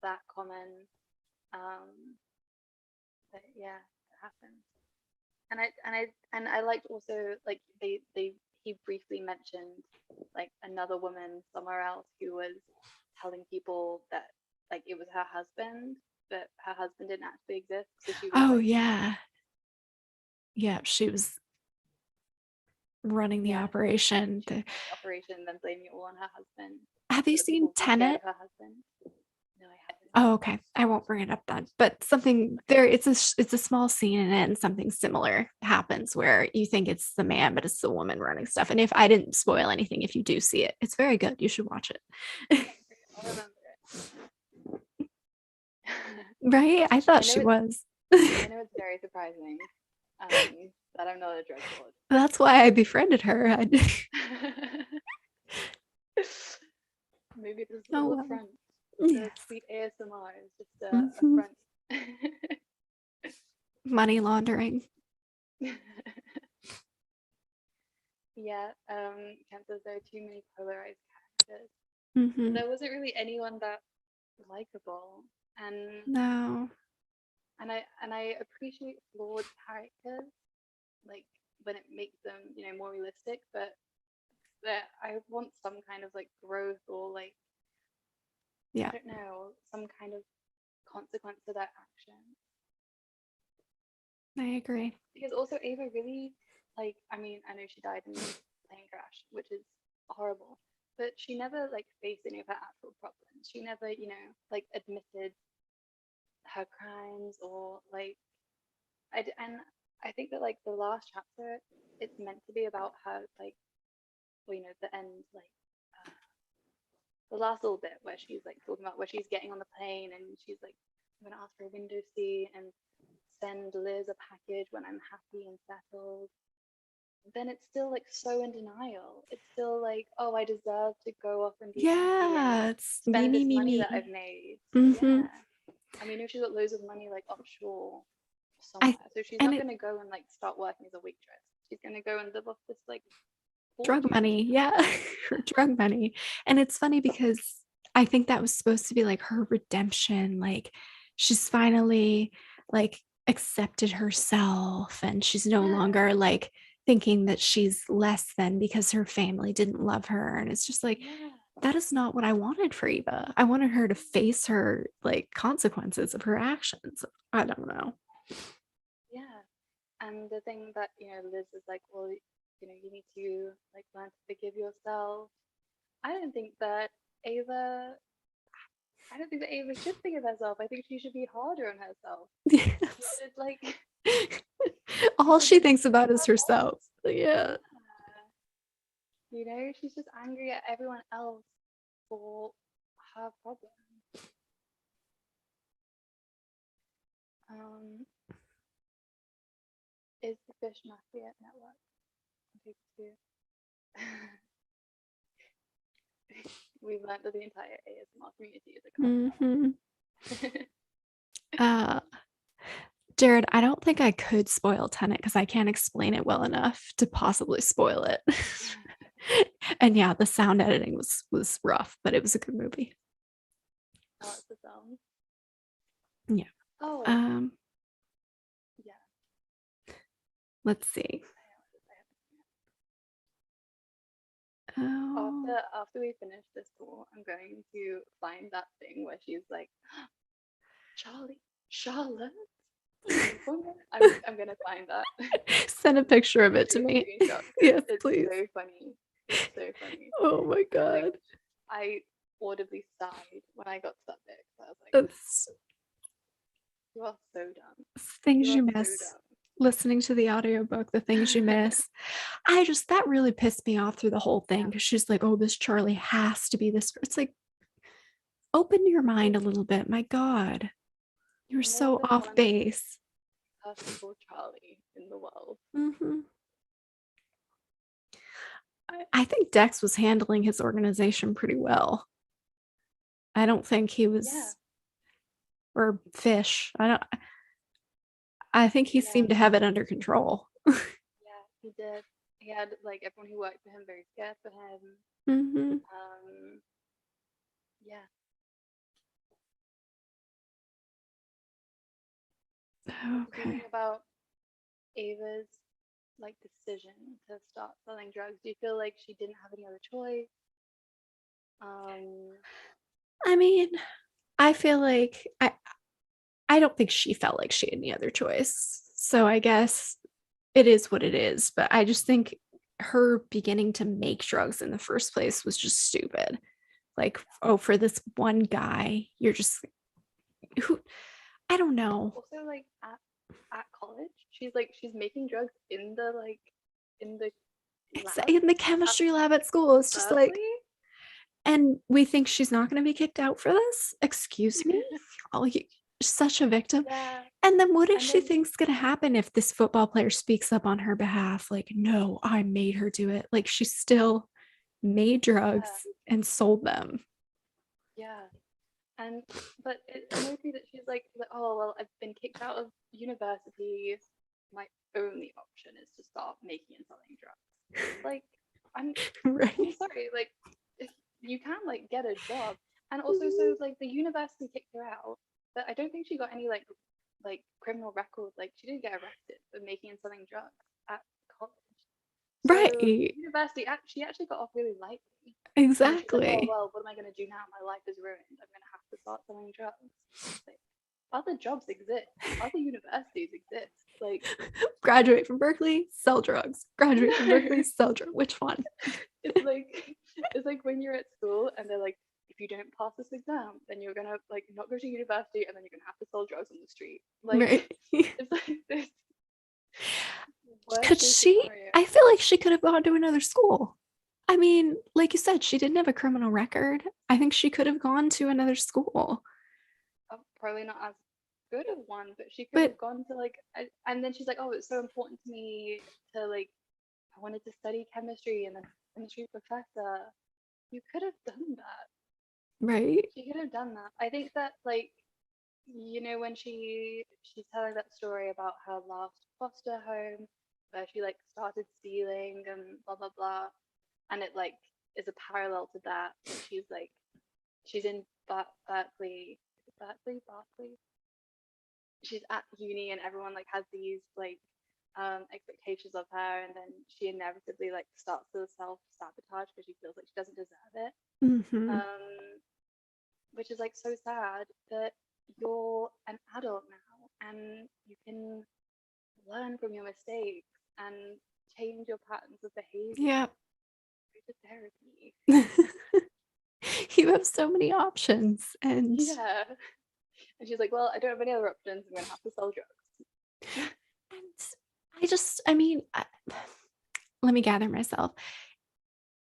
that common. But yeah, it happens. And I liked also like they he briefly mentioned like another woman somewhere else who was telling people that like it was her husband, but her husband didn't actually exist. So she was oh like, yeah. Yeah, she was running the yeah, operation. she was running the operation, then blaming it all on her husband. Have you So that seen people were scared Tenet? of her husband. No, I haven't. Oh, okay. I won't bring it up then. But something there, it's a small scene in it, and something similar happens where you think it's the man, but it's the woman running stuff. And if I didn't spoil anything, if you do see it, it's very good. You should watch it. Okay, I'll remember it. Right? I thought I know she it's was. I know it's very surprising that I'm not a drug lord. That's why I befriended her. Maybe this Oh little well. front, the Yes. sweet ASMR is just a Mhm. front. Money laundering. Yeah, Kent says there are too many polarized characters. Hmm. There wasn't really anyone that likable, and No. I appreciate flawed characters, like when it makes them, more realistic. But that I want some kind of like growth or like I Yeah, don't know, some kind of consequence to their action. I agree. Because also Ava really, like, I mean, I know she died in a plane crash, which is horrible, but she never like faced any of her actual problems. She never, like admitted her crimes or like and I think that like the last chapter, it's meant to be about her like, well, the end, like the last little bit where she's like talking about where she's getting on the plane and she's like, I'm gonna ask for a window seat and send Liz a package when I'm happy and settled. Then it's still like so in denial. It's still like, oh, I deserve to go off and be happy and Yeah, it's me, spend me, this me, money that I've me. made. Hmm. Yeah. I mean, if she's got loads of money like offshore I somewhere. So she's and not it gonna go and like start working as a waitress. She's gonna go and live off this like drug fortune money. she Yeah, has. her drug money. And it's funny because I think that was supposed to be like her redemption. Like she's finally like accepted herself and she's no Yeah. longer like thinking that she's less than because her family didn't love her. And it's just like Yeah. that is not what I wanted for Eva. I wanted her to face her like consequences of her actions. I don't know. Yeah. And the thing that, Liz is like, well, you need to like learn to forgive yourself. I don't think that Ava I don't think that Ava should forgive herself. I think she should be harder on herself. She Yes. should like All should she just thinks beat about is her up. herself. Yeah. Yeah. She's just angry at everyone else for her problem. Um, is the Fish Mafia Network on page two? We've learned that the entire ASMR community is a Hmm. cartel. Uh, Jared, I don't think I could spoil Tenet because I can't explain it well enough to possibly spoil it. And yeah, the sound editing was rough, but it was a good movie. Oh, it's the film. Yeah. Oh, Um, yeah. let's see. I haven't seen it. Oh, After we finish this tour, I'm going to find that thing where she's like, Charlie, Charlotte. I'm gonna find that send a picture of and it take to a me. screenshot because Yes, it's please. so funny. It's so funny. Oh my Like God. I audibly sighed when I got to that bit. I was like, That's you are so dumb. You things are you so miss. dumb. Listening to the audiobook, the things you miss. That really pissed me off through the whole thing Yeah. because she's like, oh, this Charlie has to be this. It's like, open your mind There's a little bit. My God, you're more so than off one base. perfectable Charlie in the world. Hmm. I think Dex was handling his organization pretty well. I don't think he Yeah. was, or Fish. I don't. I think he Yeah. seemed to have it under control. Yeah. He did. he had like everyone who worked for him very scared for him. Hmm. Um, yeah. What did you Okay. think about Ava's like decision to start selling drugs? Do you feel like she didn't have any other choice? Um, I mean, I feel like I don't think she felt like she had any other choice. So I guess it is what it is. But I just think her beginning to make drugs in the first place was just stupid. Like, oh, for this one guy, you're just who I don't know. also like at college, she's making drugs in the in the It's lab in the at chemistry lab at school. It's just like, Berkeley. and we think she's not going to be kicked out for this. Excuse me? Oh, you, such a victim. Yeah, And then what does and she then think's going to happen if this football player speaks up on her behalf? Like, no, I made her do it. Like, she still made drugs yeah, and sold them. yeah. And but it annoys me that she's like, oh well, I've been kicked out of university. My only option is to start making and selling drugs. Like, I'm I'm Right. sorry, like if you can like get a job. And also so like the university kicked her out, but I don't think she got any like criminal record. Like she didn't get arrested for making and selling drugs at college. So Right. university she actually got off really lightly. And then she's like, oh Exactly. well, what am I gonna do now? My life is ruined. I'm gonna have to start selling drugs. Like, other jobs exist. Other universities exist. Like, Graduate from Berkeley, sell drugs. Graduate from no, Berkeley, sell drugs. Which one? it's like it's like when you're at school and they're like, if you don't pass this exam, then you're gonna like not go to university and then you're gonna have to sell drugs on the street. Right. Like, it's like this worst Could case she? scenario. I feel like she could have gone to another school. I mean, like you said, she didn't have a criminal record. I think she could have gone to another school. Probably not as good of one, but she could But have gone to like, and then she's like, oh, it's so important to me to like, I wanted to study chemistry and a chemistry professor. You could have done that. right. She could have done that. I think that like, when she's telling that story about her last foster home where she like started stealing and blah blah blah, and it like is a parallel to that when she's like she's in Berkeley, Berkeley, she's at uni and everyone like has these like expectations of her, and then she inevitably like starts to self sabotage because she feels like she doesn't deserve it. Hmm. um which is like so sad that you're an adult now and you can learn from your mistakes and change your patterns of behavior. Yeah. Go to therapy. You have so many options. Yeah. And she's like, well, I don't have any other options. I'm gonna have to sell drugs. And I mean, let me gather myself.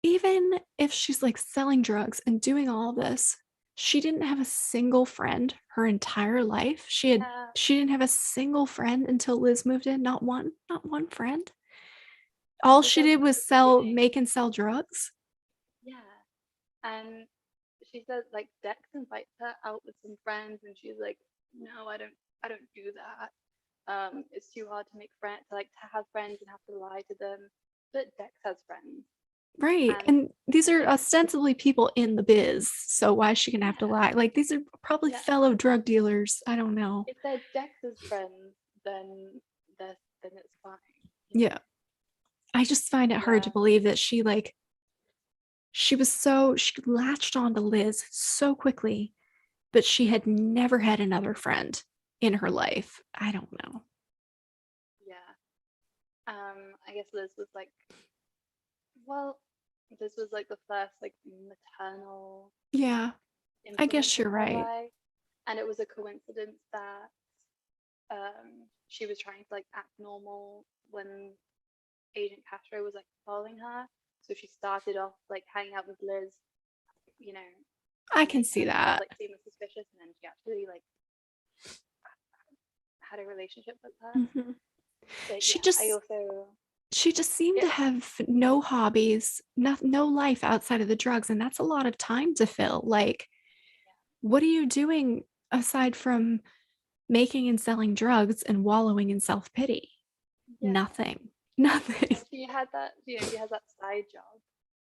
Even if she's like selling drugs and doing all this, she didn't have a single friend her entire life. Yeah. She didn't have a single friend until Liz moved in. Not one friend. And All she she says did at the was beginning, make and sell drugs. yeah. And she says like Dex invites her out with some friends, and she's like, no, I don't do that. It's too hard to make friends, to have friends and have to lie to them. But Dex has friends, Right. and And these are like, ostensibly people in the biz. So why is she gonna have to yeah, lie? Like these are probably yeah. fellow drug dealers. I don't know. If they're Dex's friends, then then it's fine, you know. Yeah. I just find it hard to Yeah, believe that she latched on to Liz so quickly, but she had never had another friend in her life. I don't know. yeah. I guess Liz was like, well, this was like the first like maternal Yeah, I influence guess in you're her right. life, and it was a coincidence that she was trying to like act normal when Agent Castro was like following her. So she started off like hanging out with Liz, you know, I to can make see herself that. like seem suspicious, and then she actually like had a relationship with her. Mhm. But She yeah, I just also she just seemed to it have no hobbies, no life outside of the drugs, and that's a lot of time to fill. Like, what are you doing aside from making and selling drugs and wallowing in self-pity? yeah, Nothing. Nothing. And she had that, she has that side job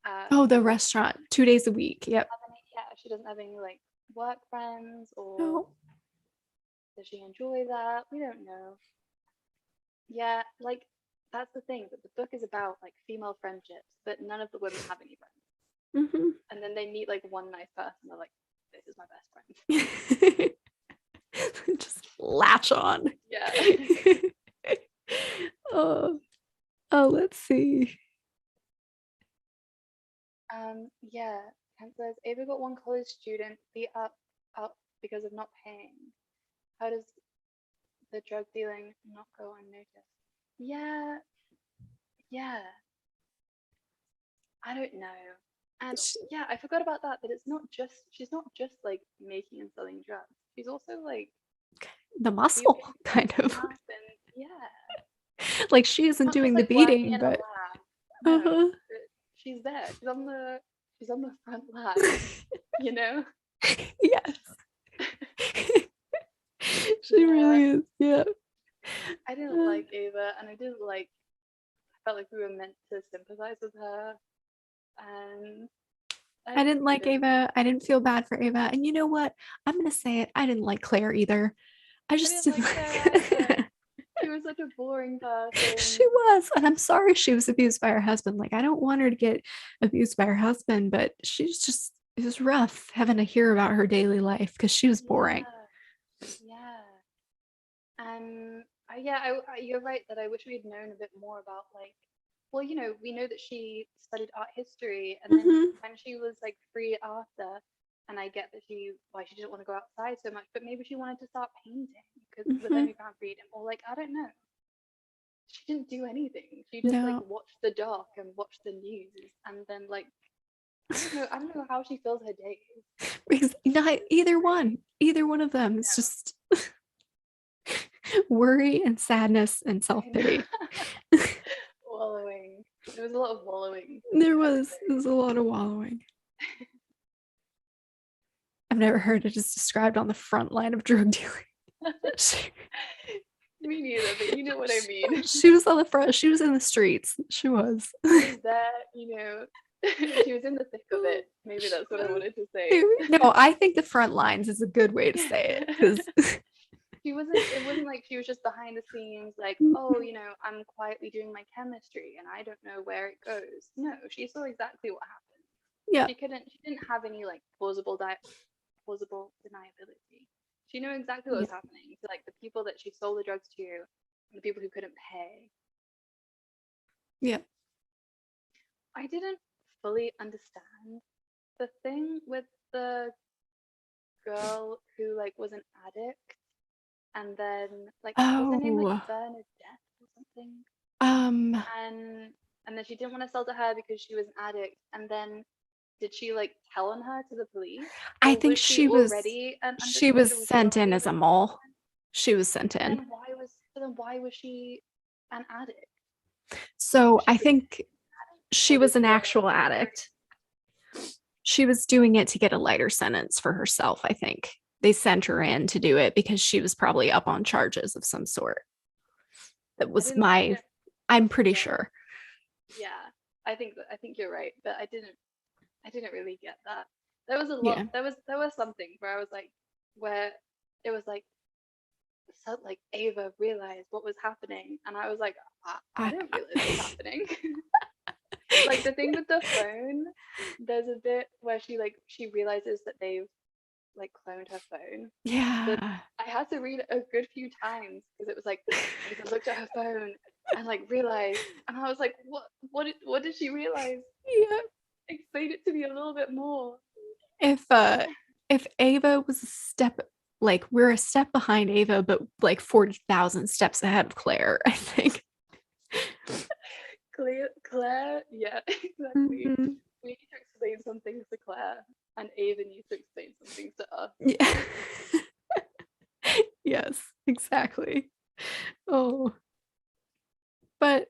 at Oh, the the restaurant. restaurant, 2 days a week. Yep. Yeah, she doesn't have any like work friends, or No. does she enjoy that? We don't know. Yeah, like that's the thing, that the book is about like female friendships, but none of the women have any friends. Hmm. And then they meet like one nice person, they're like, this is my best friend. Just latch on. Yeah. Oh, oh, let's see. Yeah. Kent says Ava got one college student beat up because of not paying. How does the drug dealing not go unnoticed? Yeah, yeah. I don't know. And yeah, I forgot about that. That it's not just she's not just like making and selling drugs. She's also like The muscle, keeping kind things of. up, and yeah, Like she isn't not just doing the like working beating, in a but lab. No, uh-huh. she's there. She's on the front line. You know? Yes. She Yeah. really is. Yeah. I didn't Uh, like Ava, and I didn't like. I felt like we were meant to sympathize with her, and I I just didn't like didn't. Ava. I didn't feel bad for Ava. And you know what? I'm gonna say it. I didn't like Claire either. I I just didn't didn't like Claire either. like She was such a boring she person. was. And I'm sorry she was abused by her husband. Like I don't want her to get abused by her husband, but she's just it was rough having to hear about her daily life because she was boring. Yeah, yeah. Yeah, you're right that I wish we'd known a bit more about like, well, we know that she studied art history, and then Hmm. when she was like free after, and I get that why she didn't want to go outside so much, but maybe she wanted to start painting because but then Hmm. we found freedom, or like I don't know. She didn't do anything. She just like No. watched the doc and watched the news, and then like I don't know how she fills her days. Because not either one. Either one of them. It's No, just worry and sadness and I know. self-pity. Wallowing. There was a lot of wallowing, There I would was a lot of wallowing. I've never heard it as described on the front line of drug dealing. say. She, Me neither, but you know what I she, mean. she was on the front, she was in the streets. She was. She was there. She was in the thick of it. Maybe that's what I wanted to say. No, I think the front lines is a good way to say it because It wasn't like she was just behind the scenes, like, oh, I'm quietly doing my chemistry and I don't know where it goes. No, she saw exactly what happened. yeah, She didn't have any like plausible deniability. She knew exactly what yeah, was happening to like the people that she sold the drugs to and the people who couldn't pay. yeah. I didn't fully understand the thing with the girl who like was an addict, and then like was her name like Oh, Bernadette or something? um, And then she didn't want to sell to her because she was an addict, and then did she like tell on her to the police, I or think was she already an she underage, was or was she sent in already a as a recovering mole. woman? She was sent But in. why was she an addict? So Was she I pretending think to be an addict, she or was was an the actual recovering? addict. She was doing it to get a lighter sentence for herself, I think. They sent her in to do it because she was probably up on charges of some sort. That was I my, didn't. I'm pretty Yeah, sure. yeah. I think you're right, but I didn't really get that. Yeah. There was something where I was like, where it was like, so like Ava realized what was happening, and I was like, I I, don't realize what's happening. Like the thing with the phone, there's a bit where she realizes that they've like cloned her phone. But yeah. I had to read it a good few times because it was like Ava looked at her phone and like realized, and I was like, what did she realize? Yeah. Explain it to me a little bit more. If if Ava was a step like we're a step behind Ava, but like 40,000 steps ahead of Claire, I think. Claire, yeah, exactly. Mhm. We need to explain some things to Claire, and Ava needs to explain some things to us. Yeah. Yes, exactly. Oh, but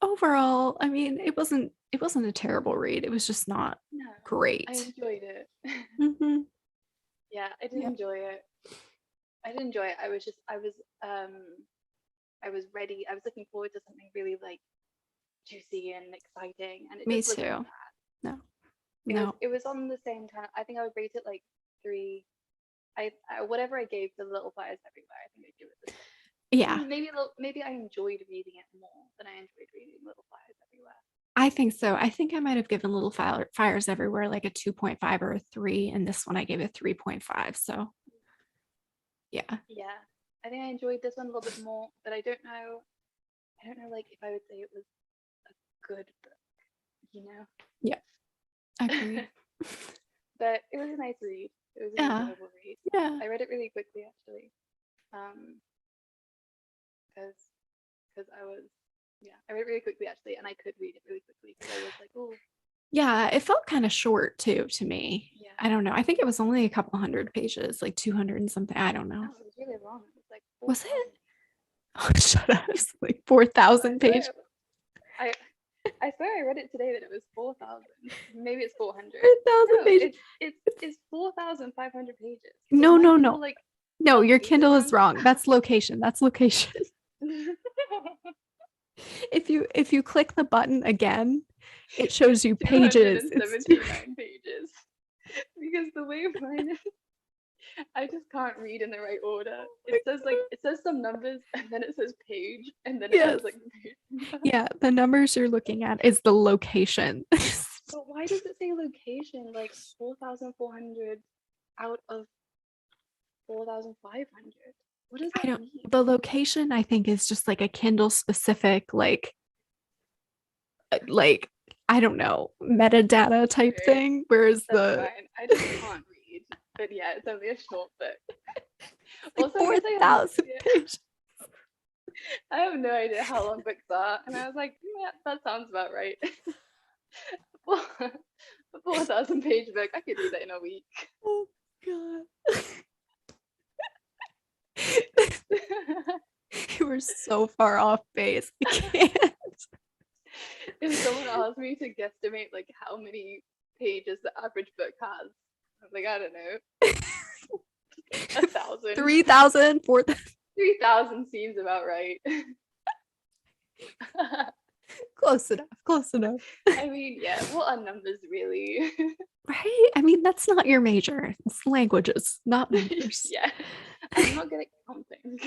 overall, I mean, it wasn't a terrible read. It was just not No, I great. enjoyed it. Hmm. Yeah, I did Yeah. enjoy it. I did enjoy it. I was ready. I was looking forward to something really like juicy and exciting, and it Me just wasn't too. that. No, It was no. it was on the same kind of, I think I would rate it like 3. I whatever I gave to Little Fires Everywhere, I think I'd give it the Yeah, same. Maybe I enjoyed reading it more than I enjoyed reading Little Fires Everywhere. I think so. I think I might have given Fires Everywhere like a 2.5 or a 3, and this one I gave a 3.5. So yeah, Yeah, I think I enjoyed this one a little bit more, but I don't know. I don't know, like if I would say it was a good book, you know. yeah, agree. But it was a nice read. It was an Yeah, enjoyable read. yeah. I read it really quickly actually, because I was, yeah, I read it really quickly actually, and I could read it really quickly because I was like, oh, Yeah, it felt kind of short too to me. yeah. I don't know. I think it was only a couple hundred pages, like 200 and something. I don't know. No, it was really long. It was like Was 4,000. it? Oh, shut up. It's like I 4,000 pages. swear, I I swear I read it today that it was 4,000. Maybe it's 400. 4,000 No, pages. it's 4,500 pages. Is No, my no, Kindle no. like No, your located Kindle is wrong? wrong. That's location. That's location. If you click the button again, it It's shows you pages. It's 279 pages. Because the way mine is, I just can't read in the right order. It says some numbers and then it says page and then it yes. has like the page number. Yeah, the numbers you're looking at is the location. But why does it say location like 4,400 out of 4,500? What does I that don't mean? the location I think is just like a Kindle specific like I don't know, metadata type Okay, thing. Whereas that's the fine. I just can't read. But yeah, it's only a short book. like Also, I guess I have no 4,000 idea. pages. I have no idea how long books are, and I was like, yeah, that sounds about right. Well, a 4,000 page book, I could read that in a week. Oh god. You were so far off base. I can't. If someone asked me to guesstimate like how many pages the average book has, I'm like, I don't know, 1,000. 3,000, 4,000. 3,000 seems about right. Close enough. Close enough. I mean, yeah, what are numbers really? Right? I mean, that's not your major. It's languages, not numbers. Yeah, I'm not good at counting.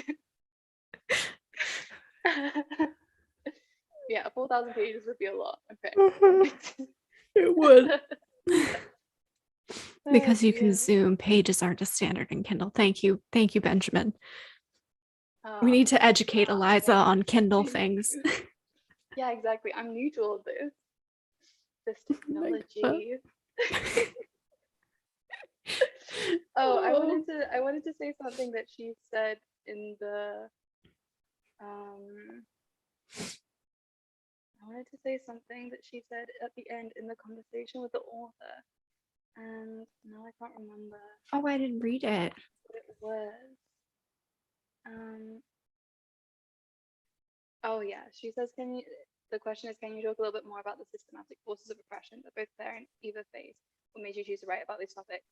Yeah, 4,000 pages would be a lot. Okay. It would. Oh Because you can dear. zoom, pages aren't a standard in Kindle. Thank you. Thank you, Benjamin. We Oh, need to educate Eliza yeah. on Kindle Thank things. you. Yeah, exactly. I'm new to all this Oh my God. technology. Oh, I wanted to say something that she said in the um I wanted to say something that she said at the end in the conversation with the author, and now I can't remember Oh, I didn't read it. what it was. Um, oh yeah, she says, "Can you?" The question is, "Can you talk a little bit more about the systematic forces of oppression that both Claire and Eva face? What made you choose to write about these topics?"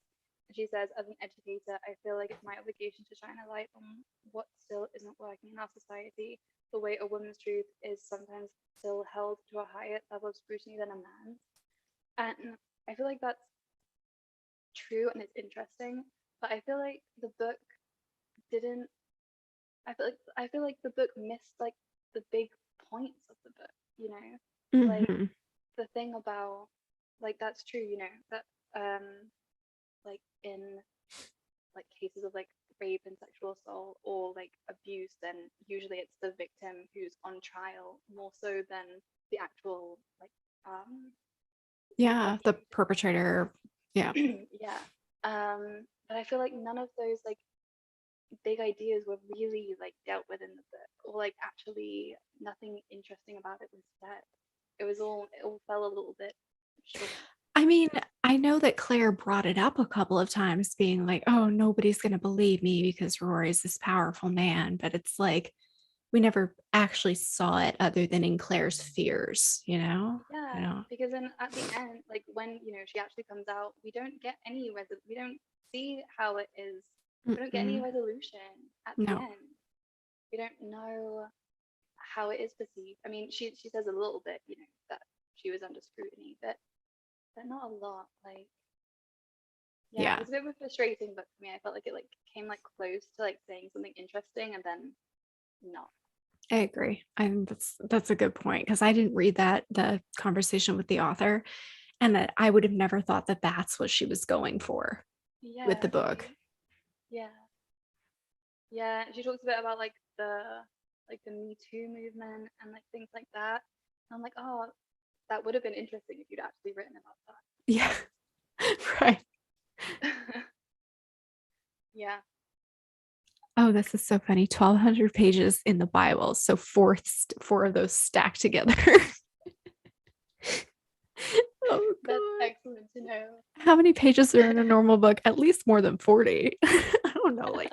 And she says, "As an educator, I feel like it's my obligation to shine a light on what still isn't working in our society. The way a woman's truth is sometimes still held to a higher level of scrutiny than a man's." And I feel like that's true and it's interesting, but I feel like the book didn't. I feel like the book missed like the big points of the book. You know, like Mm-hmm. the thing about like that's true. You know that like in like cases of like rape and sexual assault or like abuse, then usually it's the victim who's on trial more so than the actual like Yeah, the abuser. perpetrator. Yeah. Yeah. But I feel like none of those like big ideas were really like dealt with in the book, or like actually nothing interesting about it was said. It all fell a little bit short. I mean, I know that Claire brought it up a couple of times, being like, oh, nobody's going to believe me because Rory's this powerful man. But it's like, we never actually saw it other than in Claire's fears, you know? I Yeah, don't. because then at the end, like when she actually comes out, we don't see how it is. We don't get any Mm-mm. resolution at the No. end. We don't know how it is perceived. I mean, she says a little bit, that she was under scrutiny, but not a lot. Like, yeah, it Yeah, was a bit of a frustrating book for me. I felt like it like came like close to like saying something interesting and then not. I agree. And that's a good point because I didn't read the conversation with the author, and that I would have never thought that that's what she was going for with the Yeah, book. yeah, yeah. She talks a bit about like the Me Too movement and like things like that. And I'm like, oh, that would have been interesting if you'd actually written about Yeah, right. that. Yeah. Oh, this is so funny. 1,200 pages in the Bible. So four of those stacked together. Oh, That's God. excellent to know. How many pages are in a normal book? At least more than 40. I don't know, like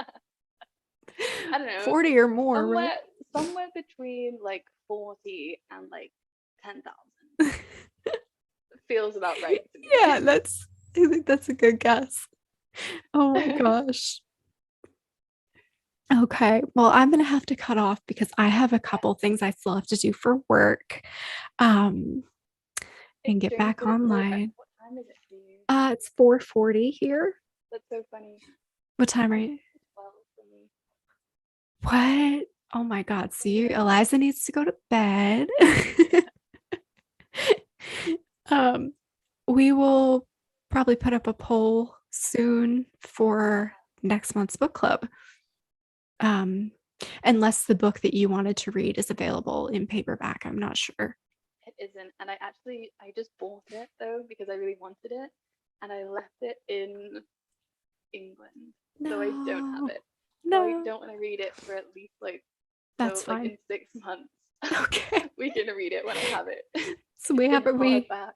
I don't know, 40 or more, right? somewhere between like 40 and like 10,000 feels about right to Yeah, me. I think that's a good guess. Oh my gosh. Okay. Well, I'm gonna have to cut off because I have a Yeah, couple things I still have to do for work. Um, it's and get strange back that it's so. online. What time is it for you? It's 4:40 here. That's so funny. What time are It's you? 12 for me. What? Oh my God. See, Yeah. Eliza needs to go to bed. um, we will probably put up a poll soon for next month's book club. Um, unless the book that you wanted to read is available in paperback. I'm not sure. It isn't, and I just bought it though because I really wanted it, and I left it in England, so I don't have No, it. So I no, don't want to read it for at least like, that's so like fine. in 6 months. Okay. We can read it when I have it So we in haven't, hardback.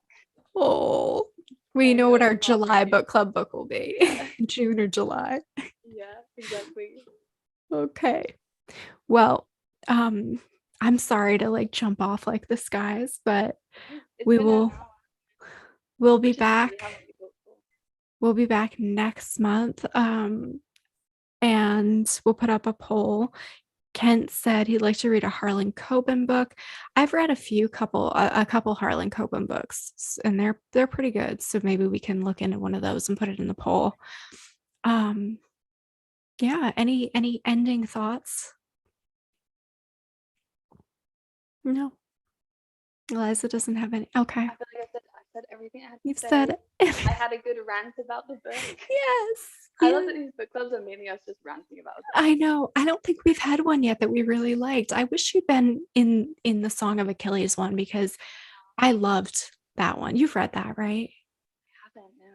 oh, we I know know what it's our July heartbreaking. book club book will be. Yeah, June or July. yeah, exactly. Okay. Well, um, I'm sorry to like jump off like this, guys, but It's we been an will hour, we'll be which is lovely. How back. long you booked for? We'll be back next month. And we'll put up a poll. Kent said he'd like to read a Harlan Coben book. I've read a couple Harlan Coben books, and they're pretty good. So maybe we can look into one of those and put it in the poll. Um, yeah. Any ending thoughts? No, Eliza doesn't have any. Okay, I feel like I said everything I had to you've say. said I had a good rant about the book. yes, I love yes. that these book clubs are mainly us just ranting about a book. I know. I don't think we've had one yet that we really liked. I wish you'd been in the Song of Achilles one because I loved that one. You've read that, right? I haven't, no.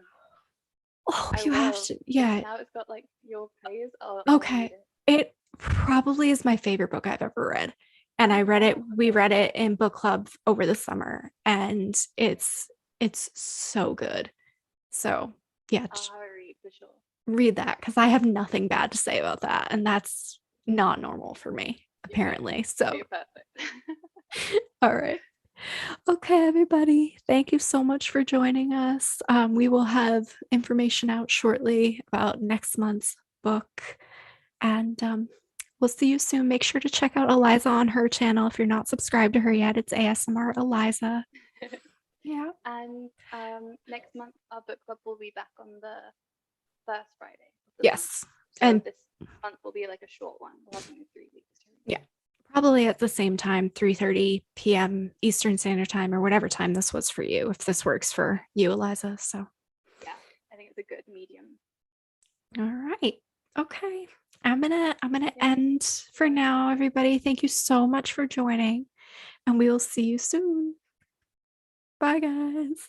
Oh, I you have will. to. Like Yeah. now it's got like your praise. I'll read Okay. it. It probably is my favorite book I've ever read. And Oh wow. we Okay. read it in book club over the summer, and it's so good. So, yeah, I'll have a read for sure. read that because I have nothing bad to say about that. And that's not normal for me, Yeah. apparently. So, Okay, perfect. all right. Okay, everybody. Thank you so much for joining us. We will have information out shortly about next month's book. And we'll see you soon. Make sure to check out Eliza on her channel if you're not subscribed to her yet. It's ASMR Eliza. Yeah. And next month our book club will be back on the first Friday of the month. Yes. So And this month will be like a short one. We'll have only 3 weeks to read. yeah, probably at the same time, 3:30 p.m. Eastern Standard Time or whatever time this was for you, if this works for you, Eliza. So, Yeah, I think it's a good medium. all right. Okay. I'm gonna Yeah. end for now, everybody. Thank you so much for joining, and we will see you soon. Bye, guys.